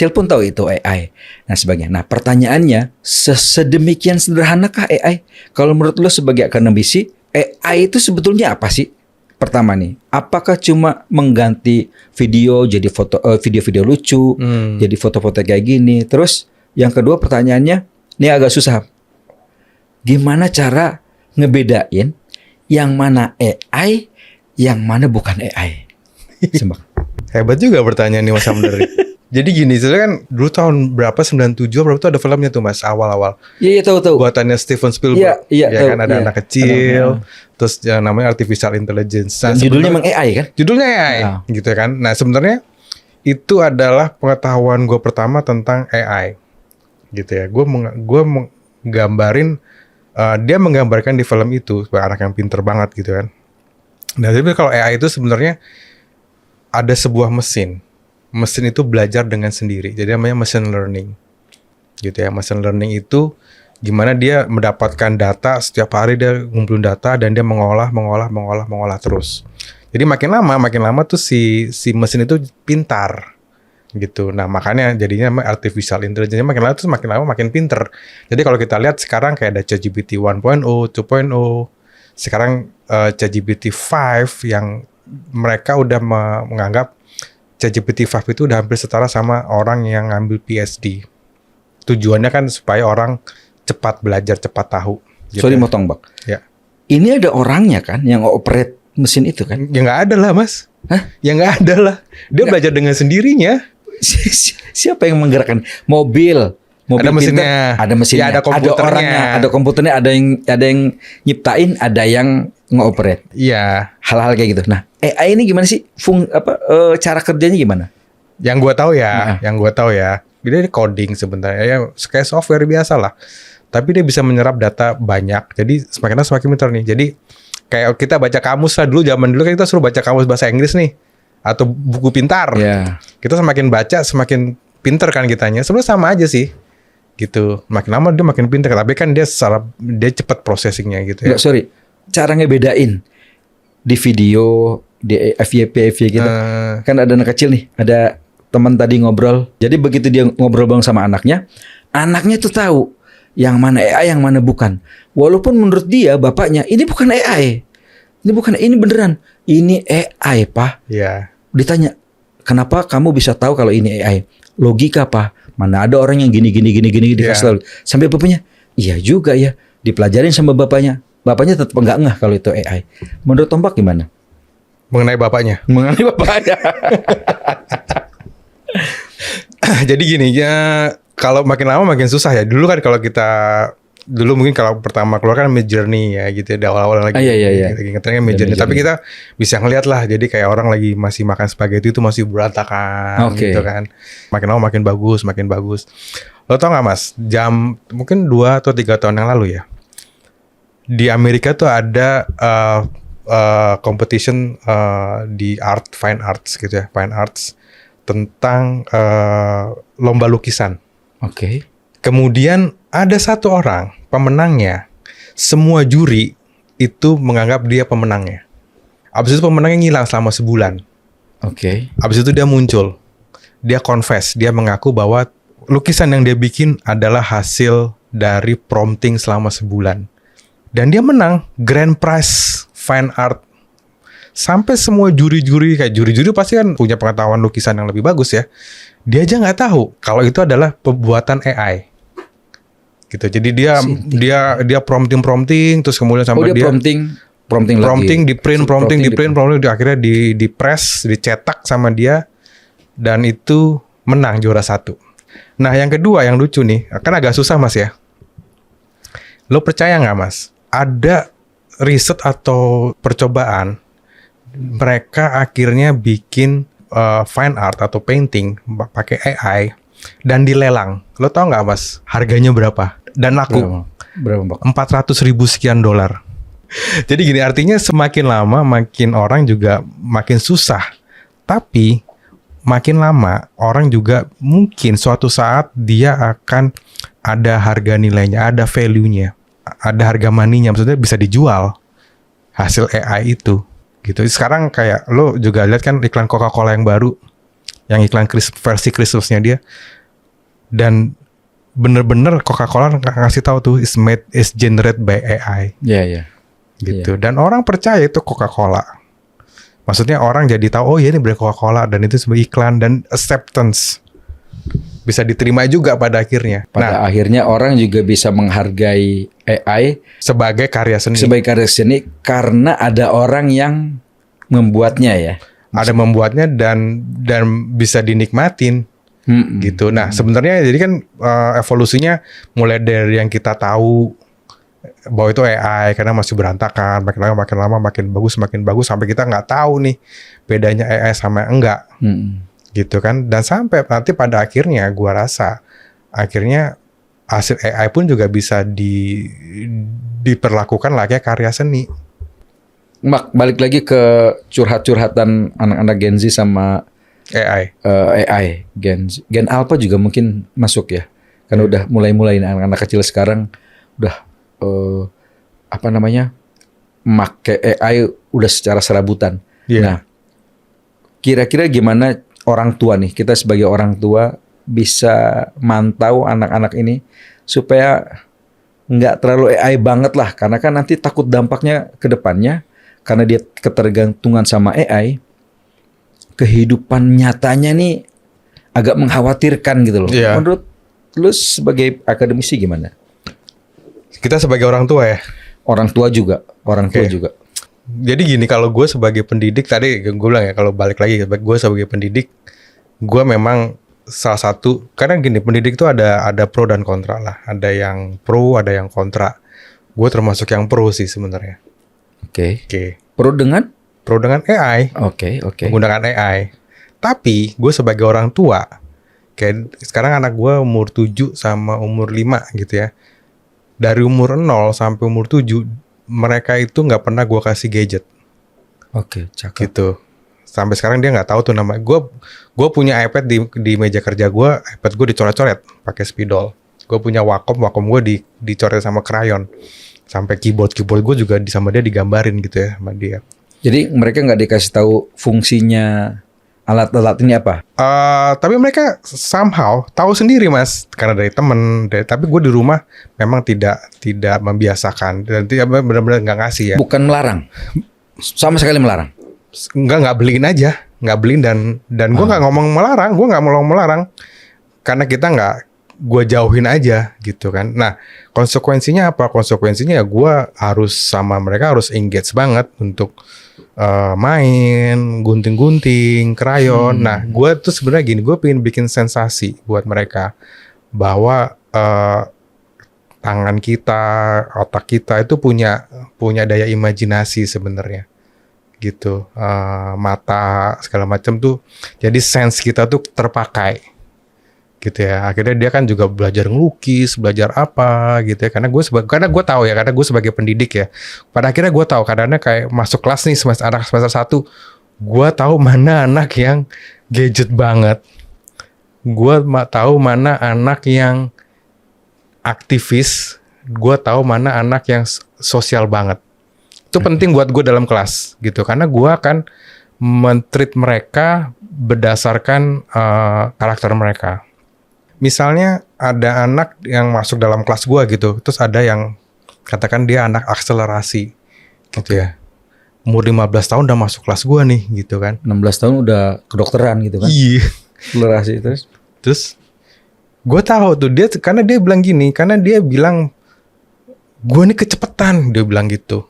pun tahu itu AI. Nah sebagainya. Nah pertanyaannya, sedemikian sederhanakah AI? Kalau menurut lo sebagai akademisi, AI itu sebetulnya apa sih? Pertama nih, apakah cuma mengganti video jadi foto, video-video lucu, jadi foto-foto kayak gini? Terus yang kedua pertanyaannya, ini agak susah. Gimana cara ngebedain yang mana AI, yang mana bukan AI? Sembak. Hebat juga pertanyaan nih Mas Hamdari. Jadi gini, sebenarnya kan dulu tahun berapa 97 berapa tuh ada filmnya tuh Mas awal-awal. Iya tahu. Buatannya Steven Spielberg. Iya, ya tahu, kan ada iya. anak kecil, terus yang namanya artificial intelligence. Nah, Judulnya emang AI kan? Judulnya AI, gitu kan. Nah sebenarnya itu adalah pengetahuan gue pertama tentang AI, gitu ya. Gue menggambarin, dia menggambarkan di film itu sebagai anak yang pinter banget gitu kan. Nah, tapi kalau AI itu sebenarnya ada sebuah mesin. Mesin itu belajar dengan sendiri. Jadi namanya machine learning. Gitu ya. Machine learning itu gimana dia mendapatkan data, setiap hari dia ngumpulin data dan dia mengolah terus. Jadi makin lama tuh si mesin itu pintar. Gitu. Nah, makanya jadinya artificial intelligence makin lama makin pinter. Jadi kalau kita lihat sekarang kayak ada ChatGPT 1.0, 2.0, sekarang ChatGPT 5 yang mereka udah menganggap ChatGPT 5 itu udah hampir setara sama orang yang ngambil PhD. Tujuannya kan supaya orang cepat belajar, cepat tahu. Gitu. Sorry motong Bang. Ya. Ini ada orangnya kan yang operate mesin itu kan? Ya nggak ada lah Mas. Hah? Ya nggak ada lah. Dia belajar dengan sendirinya. Siapa yang menggerakkan mobil ada mesinnya, pintar, ada mesinnya, ya, ada komputernya, ada orangnya, ada komputernya, ada yang nyiptain, ada yang ngoperate. Iya. Hal-hal kayak gitu. Nah, AI ini gimana sih? Cara kerjanya gimana? Yang gue tahu ya, dia coding sebenarnya, ya kayak software biasa lah. Tapi dia bisa menyerap data banyak. Jadi semakin lama semakin pintar nih. Jadi kayak kita baca kamus lah zaman dulu kan kita suruh baca kamus bahasa Inggris nih atau buku pintar. Yeah. Kita semakin baca semakin pinter kan kitanya. Sebenarnya sama aja sih. Gitu. Makin lama dia makin pinter, tapi kan dia cepat processingnya gitu ya. Enggak, sorry. Cara ngebedain di video, di FYP gitu. Kan ada anak kecil nih, ada teman tadi ngobrol. Jadi begitu dia ngobrol bareng sama anaknya tuh tahu yang mana AI, yang mana bukan. Walaupun menurut dia, bapaknya, ini bukan AI. Ini beneran. Ini AI, Pak. Iya. Ditanya, kenapa kamu bisa tahu kalau ini AI? Logika, Pak. Mana ada orang yang gini dikasih tahu. Sampai bapaknya, iya juga ya. Dipelajarin sama bapaknya. Bapaknya tetap enggak ngeh kalau itu AI. Menurut Tombak gimana? Mengenai bapaknya. Jadi gini ya, kalau makin lama makin susah ya. Dulu kan mungkin kalau pertama keluar kan Midjourney ya gitu ya, awal-awal lagi. Iya. Lagi ngetrennya Midjourney. Tapi kita bisa ngeliat lah. Jadi kayak orang lagi masih makan spaghetti itu masih berantakan gitu kan. Makin lama makin bagus. Lo tau gak Mas? Mungkin 2 atau 3 tahun yang lalu ya. Di Amerika tuh ada competition di fine arts gitu ya, fine arts tentang lomba lukisan. Oke. Kemudian ada satu orang pemenangnya, semua juri itu menganggap dia pemenangnya. Abis itu pemenangnya ngilang selama sebulan. Oke. Abis itu dia muncul, dia confess, dia mengaku bahwa lukisan yang dia bikin adalah hasil dari prompting selama sebulan. Dan dia menang Grand Prize Fine Art. Sampai semua juri-juri, kayak juri-juri pasti kan punya pengetahuan lukisan yang lebih bagus ya. Dia aja nggak tahu kalau itu adalah pembuatan AI. Gitu. Jadi dia prompting terus kemudian sampai dia prompting di print, akhirnya di press, dicetak sama dia, dan itu menang juara 1. Nah yang kedua yang lucu nih, kan agak susah Mas ya. Lo percaya nggak Mas? Ada riset atau percobaan mereka akhirnya bikin fine art atau painting pakai AI dan dilelang. Lo tau nggak Mas harganya berapa? Dan laku berapa 400.000 sekian dolar. Jadi gini, artinya semakin lama makin orang juga makin susah. Tapi makin lama orang juga mungkin suatu saat dia akan ada harga nilainya, ada value-nya, ada harga money-nya, maksudnya bisa dijual hasil AI itu. Gitu. Sekarang kayak lo juga lihat kan iklan Coca-Cola yang baru, yang iklan versi Christmas-nya dia, dan bener-bener Coca-Cola ngasih tahu tuh is generated by AI. Iya. Gitu. Dan orang percaya itu Coca-Cola. Maksudnya orang jadi tahu, oh ya ini brand Coca-Cola, dan itu sebagai iklan, dan acceptance bisa diterima juga pada akhirnya. Pada akhirnya orang juga bisa menghargai AI sebagai karya seni. Karena ada orang yang membuatnya ya. Ada membuatnya dan bisa dinikmatin. Gitu. Nah, sebenarnya jadi kan evolusinya mulai dari yang kita tahu bahwa itu AI karena masih berantakan, makin lama makin bagus sampai kita nggak tahu nih bedanya AI sama enggak. Gitu kan. Dan sampai nanti pada akhirnya gua rasa akhirnya hasil AI pun juga bisa diperlakukan lagi karya seni. Mak, balik lagi ke curhatan anak-anak Gen Z sama AI. Gen Alpha juga mungkin masuk ya. Karena udah mulai anak-anak kecil sekarang udah make AI udah secara serabutan. Nah, kira-kira gimana orang tua nih, kita sebagai orang tua bisa mantau anak-anak ini supaya nggak terlalu AI banget lah, karena kan nanti takut dampaknya ke depannya karena dia ketergantungan sama AI, kehidupan nyatanya nih agak mengkhawatirkan gitu loh. Menurut lu sebagai akademisi gimana? Kita sebagai orang tua ya? Orang tua juga. Jadi gini, kalau gue sebagai pendidik, tadi gue bilang ya, kalau balik lagi, gue sebagai pendidik, gue memang salah satu, karena gini, pendidik itu ada pro dan kontra lah. Ada yang pro, ada yang kontra. Gue termasuk yang pro sih sebenarnya. Oke. Pro dengan AI. Oke. Menggunakan AI. Tapi gue sebagai orang tua, kayak sekarang anak gue umur 7 sama umur 5 gitu ya. Dari umur 0 sampai umur 7, mereka itu nggak pernah gue kasih gadget. Oke, cakep. Gitu. Sampai sekarang dia nggak tahu tuh nama. Gue punya iPad di meja kerja gue, iPad gue dicoret-coret pakai spidol. Gue punya Wacom gue dicoret sama krayon. Sampai keyboard gue juga sama dia digambarin gitu ya sama dia. Jadi mereka nggak dikasih tahu fungsinya alat-alat ini apa? Tapi mereka somehow tahu sendiri mas, karena dari temen. Tapi gue di rumah memang tidak membiasakan dan dia benar-benar nggak ngasih ya. Bukan melarang, sama sekali melarang. Nggak beliin aja, nggak beliin dan gue nggak ngomong melarang, karena kita nggak, gue jauhin aja gitu kan. Nah konsekuensinya apa? Konsekuensinya ya gue harus sama mereka harus engage banget untuk main, gunting-gunting, krayon. Nah, gue tuh sebenarnya gini, gue pengen bikin sensasi buat mereka bahwa tangan kita, otak kita itu punya daya imajinasi sebenarnya, gitu. Mata segala macam tuh, jadi sense kita tuh terpakai, gitu ya. Akhirnya dia kan juga belajar ngelukis, belajar apa gitu ya. Karena gue tahu ya, karena gue sebagai pendidik ya. Pada akhirnya gue tahu kadang-kadang kayak masuk kelas nih anak semester 1, gue tahu mana anak yang gadget banget. Gue tahu mana anak yang aktivis, gue tahu mana anak yang sosial banget. Itu penting buat gue dalam kelas gitu. Karena gue akan men-treat mereka berdasarkan karakter mereka. Misalnya ada anak yang masuk dalam kelas gua gitu, terus ada yang katakan dia anak akselerasi gitu ya. Umur 15 tahun udah masuk kelas gua nih gitu kan. 16 tahun udah kedokteran gitu kan. Iya. Akselerasi Terus gua tahu tuh karena dia bilang gua nih kecepetan, dia bilang gitu.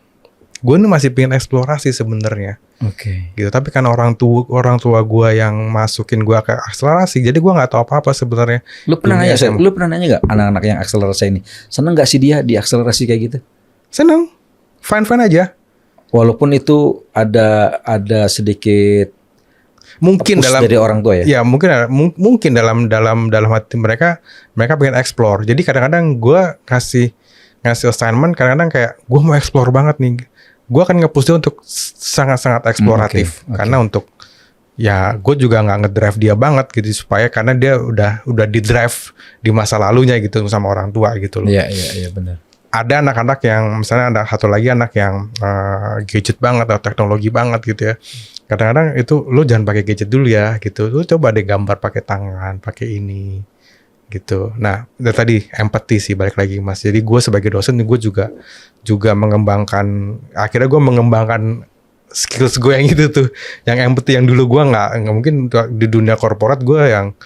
Gua nih masih pengen eksplorasi sebenarnya. Oke. Gitu, tapi kan orang tua gue yang masukin gue ke akselerasi, jadi gue nggak tahu apa sebenarnya. Lu pernah nanya nggak anak-anak yang akselerasi ini, seneng nggak sih dia di akselerasi kayak gitu? Seneng, fine aja. Walaupun itu ada sedikit mungkin dalam dari orang tua ya. Ya mungkin dalam hati mereka pengen explore. Jadi kadang-kadang gue ngasih assignment, kadang-kadang kayak gue mau explore banget nih. Gue akan nge-push dia untuk sangat-sangat eksploratif. Okay. Karena untuk ya gue juga nggak ngedrive dia banget gitu, supaya karena dia udah di-drive di masa lalunya gitu sama orang tua gitu loh. Iya benar. Ada anak-anak yang misalnya ada satu lagi anak yang gadget banget atau teknologi banget gitu ya. Kadang-kadang itu lu jangan pakai gadget dulu ya gitu. Lu coba deh gambar pakai tangan, pakai ini gitu. Nah, dari tadi empati sih balik lagi Mas. Jadi gue sebagai dosen gue juga mengembangkan, akhirnya gue mengembangkan skills gue yang itu tuh, yang empati yang dulu gue nggak mungkin di dunia korporat gue yang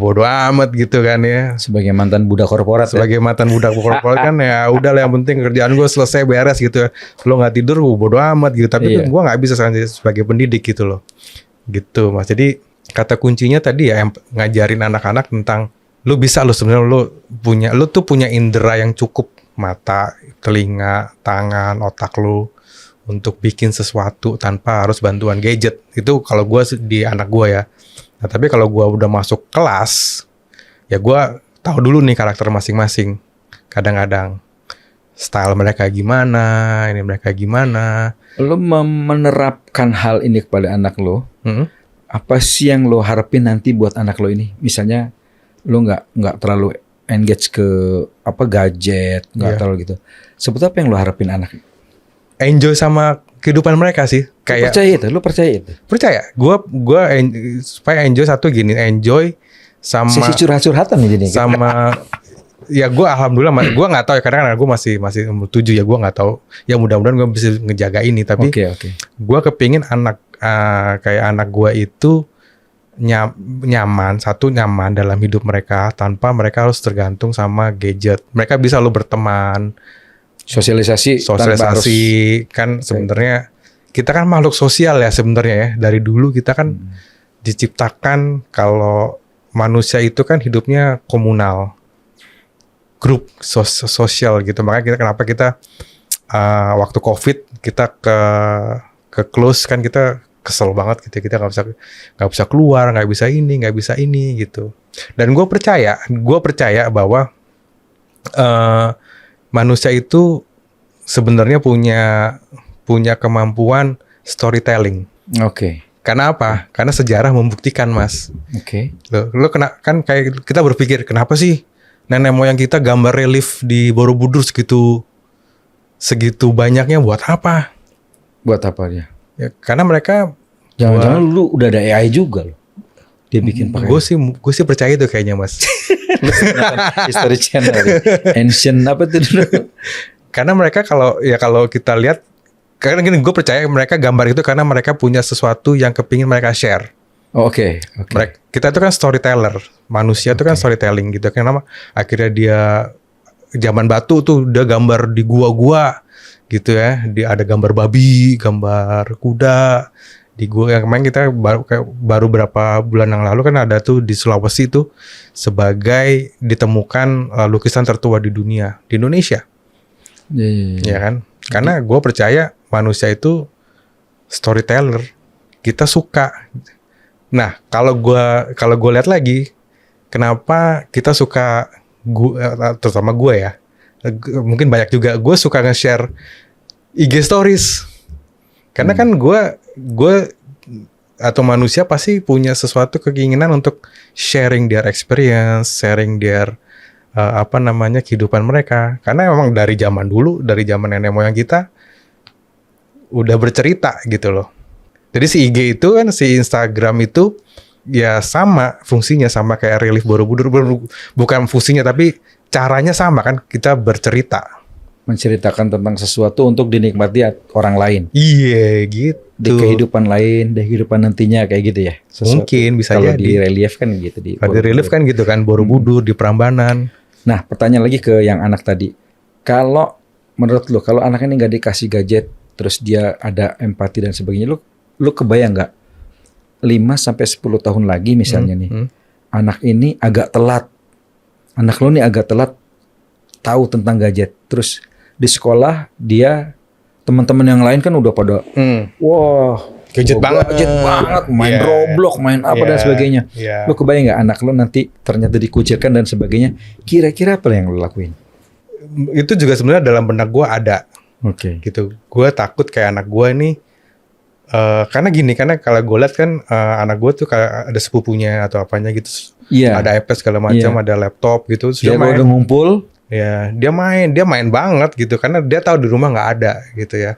bodo amat gitu kan ya. Sebagai mantan budak korporat. Mantan budak korporat kan ya udah lah, yang penting kerjaan gue selesai beres gitu. Lo nggak tidur bodo amat gitu. Tapi gue nggak bisa sebagai pendidik gitu loh. Gitu Mas. Jadi kata kuncinya tadi ya ngajarin anak-anak tentang lu sebenarnya lu tuh punya indera yang cukup, mata, telinga, tangan, otak lu untuk bikin sesuatu tanpa harus bantuan gadget. Itu kalau gue di anak gue ya. Nah, tapi kalau gue udah masuk kelas, ya gue tahu dulu nih karakter masing-masing. Kadang-kadang style mereka gimana, ini mereka gimana. Lo menerapkan hal ini kepada anak lo, apa sih yang lo harapin nanti buat anak lo ini? Misalnya lo nggak terlalu engage ke gadget, nggak terlalu gitu. Sebetulnya apa yang lo harapin anak? Enjoy sama kehidupan mereka sih. Kayak Lu percaya itu? Percaya. Gue supaya enjoy satu gini, enjoy sama sisi curhat-curhatan nih jadi. Sama ya gue alhamdulillah gue nggak tahu ya, kadang-kadang gue masih umur 7 ya, gue nggak tahu. Ya mudah-mudahan gue bisa ngejaga ini, tapi gue kepingin anak kayak anak gue itu nyaman dalam hidup mereka tanpa mereka harus tergantung sama gadget. Mereka bisa lo berteman, sosialisasi kan. Sebenarnya kita kan makhluk sosial ya sebenarnya ya. Dari dulu kita kan diciptakan, kalau manusia itu kan hidupnya komunal, grup sosial gitu. Makanya kenapa kita waktu COVID kita ke close kan, kita kesel banget gitu, kita nggak bisa keluar, nggak bisa ini gitu. Dan gue percaya bahwa manusia itu sebenarnya punya kemampuan storytelling. Karena apa? Karena sejarah membuktikan, Mas. Oke. Lo kena kan kayak kita berpikir kenapa sih nenek moyang kita gambar relief di Borobudur segitu banyaknya buat apa? Buat apa dia? Ya, karena mereka Jangan-jangan lu udah ada AI juga loh. Dia bikin pakai. gue sih percaya itu kayaknya, Mas. History Channel. Ancient apa tuh dulu? Karena mereka kalau kita lihat, karena gini, gue percaya mereka gambar itu karena mereka punya sesuatu yang kepingin mereka share. Oh, Oke. Kita itu kan storyteller, manusia itu kan storytelling gitu. Kenapa? Akhirnya dia zaman batu tuh udah gambar di gua-gua gitu ya. Dia ada gambar babi, gambar kuda di gua. Yang kemarin kita baru berapa bulan yang lalu kan ada tuh di Sulawesi tuh sebagai ditemukan lukisan tertua di dunia di Indonesia. Iya. Ya kan? Karena gue percaya manusia itu storyteller, kita suka. Nah, kalau gue lihat lagi, kenapa kita suka, terutama gue ya, mungkin banyak juga, gue suka nge-share IG stories. Karena kan gue atau manusia pasti punya sesuatu keinginan untuk sharing their experience, sharing their kehidupan mereka. Karena memang dari zaman dulu, dari zaman nenek moyang kita udah bercerita gitu loh. Jadi si IG itu kan, si Instagram itu ya sama fungsinya, sama kayak relief Borobudur. Bukan fungsinya tapi caranya sama kan, kita bercerita. Menceritakan tentang sesuatu untuk dinikmati orang lain. Iya gitu. Di kehidupan lain, di kehidupan nantinya kayak gitu ya. Sesuatu. Mungkin bisa kalau jadi. di relief kan gitu. Di relief kan gitu kan, Borobudur, di Prambanan. Nah, pertanyaan lagi ke yang anak tadi. Kalau menurut lu, kalau anak ini nggak dikasih gadget, terus dia ada empati dan sebagainya, lu kebayang nggak 5-10 tahun lagi misalnya anak ini agak telat, anak lu nih agak telat tahu tentang gadget, terus di sekolah dia teman-teman yang lain kan udah pada wah gadget banget, main Roblox, main apa dan sebagainya. Lu kebayang nggak anak lu nanti ternyata dikucilkan dan sebagainya? Kira-kira apa yang lu lakuin? Itu juga sebenarnya dalam benak gue ada. Oke. Gitu. Gue takut kayak anak gue nih. Karena kalau gue lihat kan anak gue tuh kayak ada sepupunya atau apanya gitu. Iya. Ada iPad segala macam, ada laptop gitu. Dia udah ngumpul. Ya, dia main banget gitu. Karena dia tahu di rumah nggak ada gitu ya.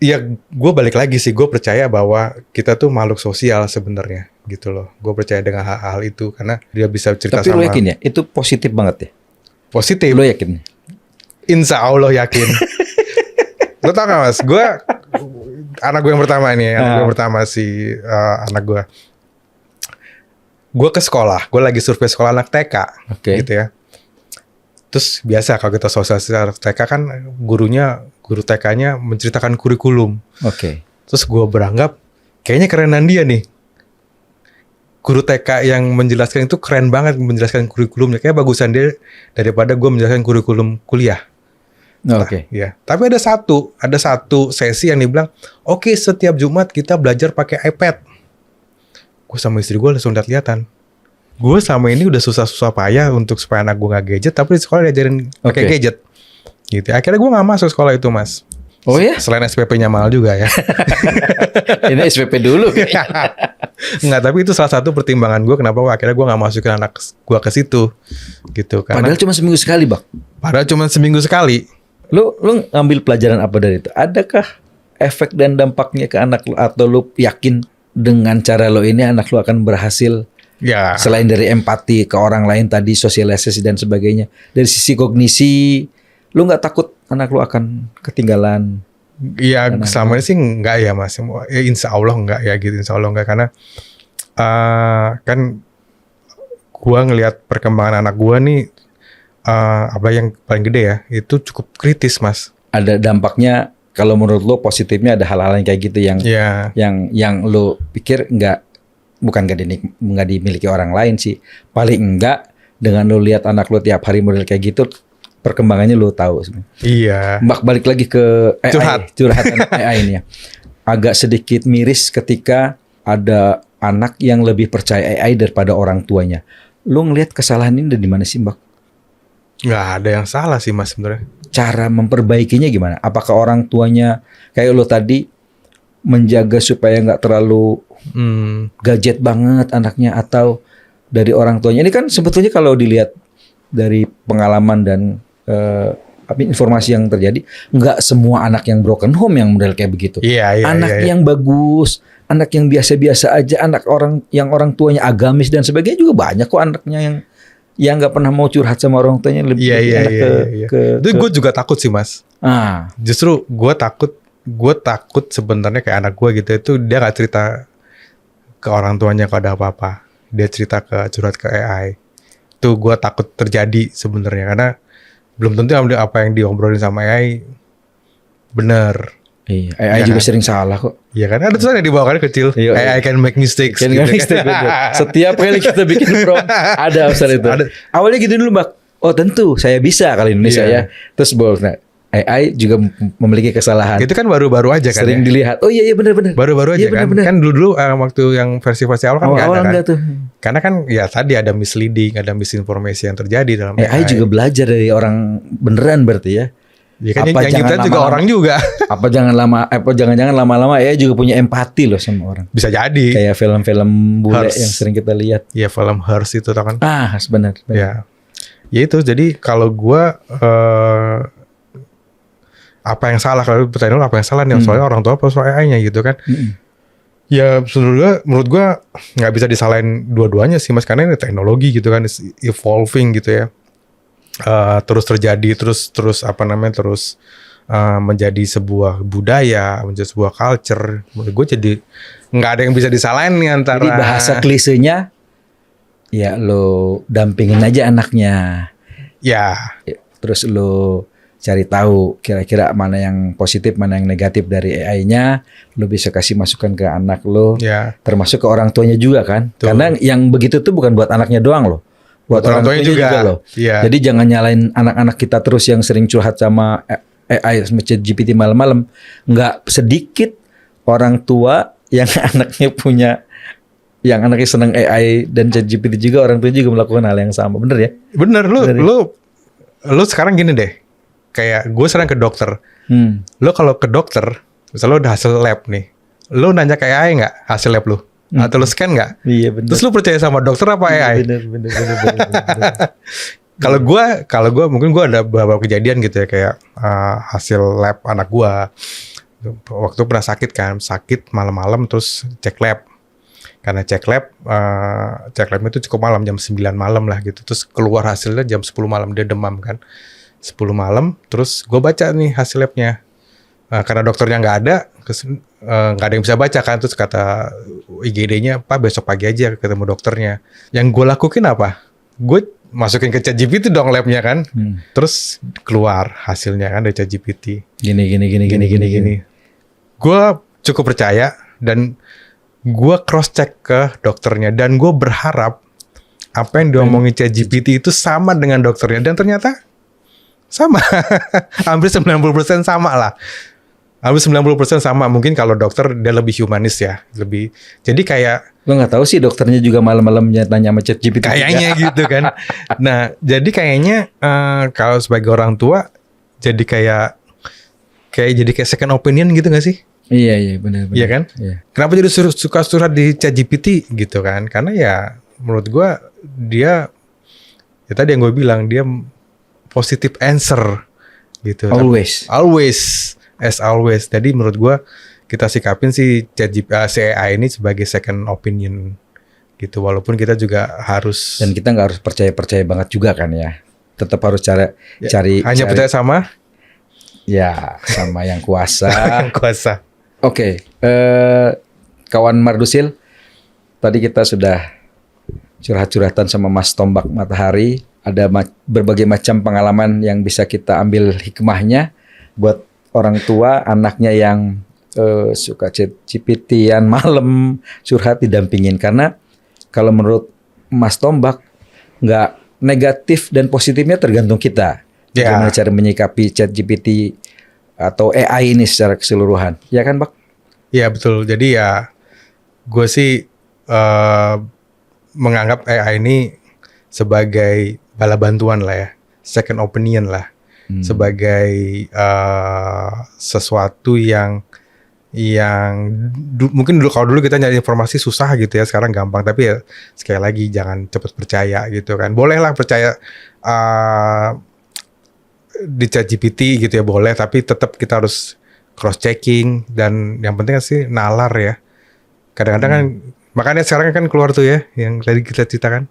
Ya, gue balik lagi sih. Gue percaya bahwa kita tuh makhluk sosial sebenarnya gitu loh. Gue percaya dengan hal-hal itu karena dia bisa cerita sama. Tapi lo yakin ya? Itu positif banget ya? Positif. Lo yakin? Insya Allah yakin. Lo tau gak Mas? Anak gue yang pertama ini, anak gue. Gue ke sekolah. Gue lagi survei sekolah anak TK, gitu ya. Terus biasa kalau kita sosialisasi anak TK kan guru TK-nya menceritakan kurikulum. Terus gue beranggap kayaknya kerenan dia nih. Guru TK yang menjelaskan itu keren banget menjelaskan kurikulumnya. Kayak bagusan dia daripada gue menjelaskan kurikulum kuliah. Ya. Tapi ada satu sesi yang dibilang, oke, setiap Jumat kita belajar pakai iPad. Gue sama istri gue langsung lihat-lihatan. Gue sama ini udah susah-susah payah untuk supaya anak gue gak gadget, tapi di sekolah diajarin pakai gadget. Gitu. Akhirnya gue gak masuk sekolah itu, Mas. Oh ya? Selain SPP-nya mahal juga ya. Ini SPP dulu. Enggak, tapi itu salah satu pertimbangan gue kenapa akhirnya gue gak masukin anak gue ke situ. Gitu. Padahal cuma seminggu sekali, Bang. Padahal cuma seminggu sekali. Lu ngambil pelajaran apa dari itu? Adakah efek dan dampaknya ke anak lu, atau lu yakin dengan cara lo ini anak lu akan berhasil? Ya. Selain dari empati ke orang lain tadi, sosialisasi dan sebagainya, dari sisi kognisi, lu nggak takut anak lu akan ketinggalan? Iya, selama ini sih enggak ya Mas. Ya, insya Allah enggak ya gitu, insya Allah enggak, karena kan gua ngelihat perkembangan anak gua nih. Apa yang paling gede ya, itu cukup kritis Mas. Ada dampaknya, kalau menurut lo positifnya ada hal-hal yang kayak gitu yang lo pikir bukan nggak dimiliki orang lain sih. Paling enggak dengan lo lihat anak lo tiap hari model kayak gitu, perkembangannya lo tahu. Iya. Balik lagi ke AI, curhatan AI ini ya. Agak sedikit miris ketika ada anak yang lebih percaya AI daripada orang tuanya. Lo ngelihat kesalahan ini dari mana sih, Mbak? Nggak ada yang salah sih Mas sebenarnya. Cara memperbaikinya gimana? Apakah orang tuanya kayak lo tadi menjaga supaya nggak terlalu gadget banget anaknya atau dari orang tuanya. Ini kan sebetulnya kalau dilihat dari pengalaman dan informasi yang terjadi, nggak semua anak yang broken home yang model kayak begitu. Iya, Anak yang bagus, anak yang biasa-biasa aja, anak orang tuanya agamis dan sebagainya juga banyak kok anaknya yang nggak pernah mau curhat sama orang tuanya lebih enak Itu gue juga takut sih mas. Justru gue takut sebenarnya kayak anak gue gitu itu dia nggak cerita ke orang tuanya kalau ada apa-apa, dia cerita curhat ke AI. Itu gue takut terjadi sebenarnya karena belum tentu apa yang diobrolin sama AI bener. Iya, AI juga sering salah kok. Iya kan ada tulisan yang dibawakan kecil. AI can make mistakes. Can make mistake. Setiap kali kita bikin prompt ada urusan itu. Awalnya gitu dulu Mbak. Oh tentu saya bisa kalau Indonesia ya. Terus nah, AI juga memiliki kesalahan. Itu kan baru-baru aja kan. Sering dilihat. Oh iya benar-benar. Baru-baru aja kan. Kan dulu waktu yang versi awal kan nggak ada kan. Tuh. Karena kan ya tadi ada misleading, ada misinformasi yang terjadi dalam AI juga belajar dari orang beneran berarti ya. Ya kan yang nyiptain juga orang juga. Jangan-jangan lama-lama AI juga punya empati loh sama orang. Bisa jadi. Kayak film-film bule yang sering kita lihat. Iya film Hers itu kan. Benar. Ya itu jadi kalau gua apa yang salah kalau pertanyaan apa yang salah nih soalnya orang tua apa soal AI-nya gitu kan. Ya menurut gua nggak bisa disalahin dua-duanya sih mas karena ini teknologi gitu kan evolving gitu ya. Terus terjadi terus menjadi sebuah budaya, menjadi sebuah culture. Menurut gue jadi nggak ada yang bisa disalahin nih antara. Jadi bahasa klisenya ya lo dampingin aja anaknya. Ya. Terus lo cari tahu kira-kira mana yang positif, mana yang negatif dari AI-nya. Lo bisa kasih masukan ke anak lo. Ya. Termasuk ke orang tuanya juga kan. Tuh. Karena yang begitu tuh bukan buat anaknya doang loh. Buat orang tuanya juga loh. Yeah. Jadi jangan nyalain anak-anak kita terus yang sering curhat sama AI, sama ChatGPT malam-malam. Nggak sedikit orang tua yang anaknya senang AI dan ChatGPT juga, orang tua juga melakukan hal yang sama. Bener ya? Bener. Lu sekarang gini deh. Kayak gue sering ke dokter. Lu kalau ke dokter, misalnya lu udah hasil lab nih. Lu nanya ke AI nggak hasil lab lu? Atau lu scan nggak? Iya benar. Terus lu percaya sama dokter apa AI? Bener. Kalau gue mungkin gue ada beberapa kejadian gitu ya kayak hasil lab anak gue. Waktu pernah sakit malam-malam terus cek lab. Karena cek labnya itu cukup malam jam 9 malam lah gitu. Terus keluar hasilnya jam 10 malam dia demam kan. 10 malam terus gue baca nih hasil labnya. Karena dokternya nggak ada, nggak ada yang bisa baca kan, terus kata IGD-nya, Pak besok pagi aja ketemu dokternya. Yang gue lakuin apa? Gue masukin ke ChatGPT dong labnya kan, terus keluar hasilnya kan dari ChatGPT. Gini. Gue cukup percaya dan gue cross check ke dokternya dan gue berharap apa yang diomongin ChatGPT itu sama dengan dokternya dan ternyata sama, hampir 90% sama lah. Hampir 90% sama. Mungkin kalau dokter dia lebih humanis ya, lebih. Jadi kayak gue nggak tahu sih dokternya juga malamnya tanya sama ChatGPT. Kayaknya gitu kan. Nah, jadi kayaknya kalau sebagai orang tua jadi kayak second opinion gitu nggak sih? Iya benar. Iya kan? Iya. Kenapa jadi suka surat di ChatGPT gitu kan? Karena ya menurut gue dia ya tadi yang gue bilang dia positive answer gitu. Always. As always. Jadi menurut gue kita sikapin si AI ini sebagai second opinion gitu. Walaupun kita juga harus dan kita nggak harus percaya banget juga kan ya. Tetap harus cari. Hanya percaya sama yang kuasa. Yang kuasa. Oke, kawan Mardusil, tadi kita sudah curhat-curhatan sama Mas Tombak Matahari. Ada berbagai macam pengalaman yang bisa kita ambil hikmahnya buat orang tua anaknya yang suka ChatGPT-an malam curhat didampingin. Karena kalau menurut Mas Tombak nggak negatif dan positifnya tergantung kita. Gimana cara menyikapi ChatGPT atau AI ini secara keseluruhan. Ya kan, Pak? Iya betul. Jadi ya gue sih menganggap AI ini sebagai bala bantuan lah ya, second opinion lah, sebagai sesuatu yang mungkin dulu kalau dulu kita nyari informasi susah gitu ya, sekarang gampang. Tapi ya sekali lagi jangan cepat percaya gitu kan. Bolehlah percaya di ChatGPT gitu ya, boleh, tapi tetap kita harus cross checking, dan yang penting sih nalar ya. Kadang-kadang kan makanya sekarang kan keluar tuh ya yang tadi kita ceritakan,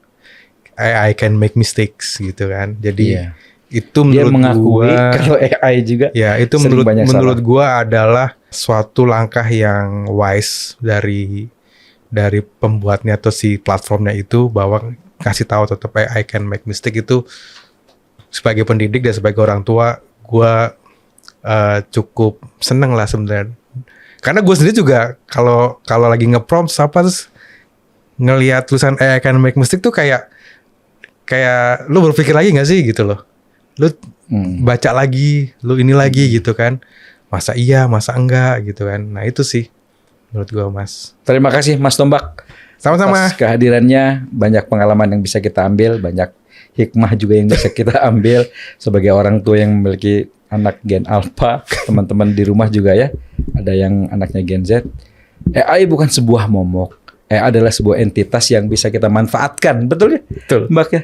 AI can make mistakes gitu kan. Jadi Iya. itu Dia menurut mengakui gua, kalau AI juga ya itu sering banyak menurut salah. gua adalah suatu langkah yang wise dari pembuatnya atau si platformnya itu, bahwa kasih tahu tetap AI can make mistake. Itu sebagai pendidik dan sebagai orang tua, gua cukup seneng lah sebenarnya. Karena gue sendiri juga kalau lagi nge-prompt apa terus ngelihat tulisan AI can make mistake tuh kayak lu berpikir lagi nggak sih gitu loh. Lu baca lagi, lu ini lagi gitu kan. Masa iya, masa enggak gitu kan. Nah itu sih menurut gue, Mas. Terima kasih Mas Tombak. Sama-sama. Atas kehadirannya, banyak pengalaman yang bisa kita ambil, banyak hikmah juga yang bisa kita ambil sebagai orang tua yang memiliki anak Gen Alpha. Teman-teman di rumah juga ya, ada yang anaknya Gen Z. AI bukan sebuah momok. AI adalah sebuah entitas yang bisa kita manfaatkan. Betul ya? Betul. Mbak ya?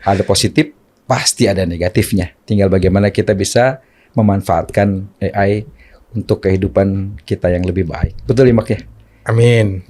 Ada positif, pasti ada negatifnya. Tinggal bagaimana kita bisa memanfaatkan AI untuk kehidupan kita yang lebih baik. Betul ya Mbak ya? Amin.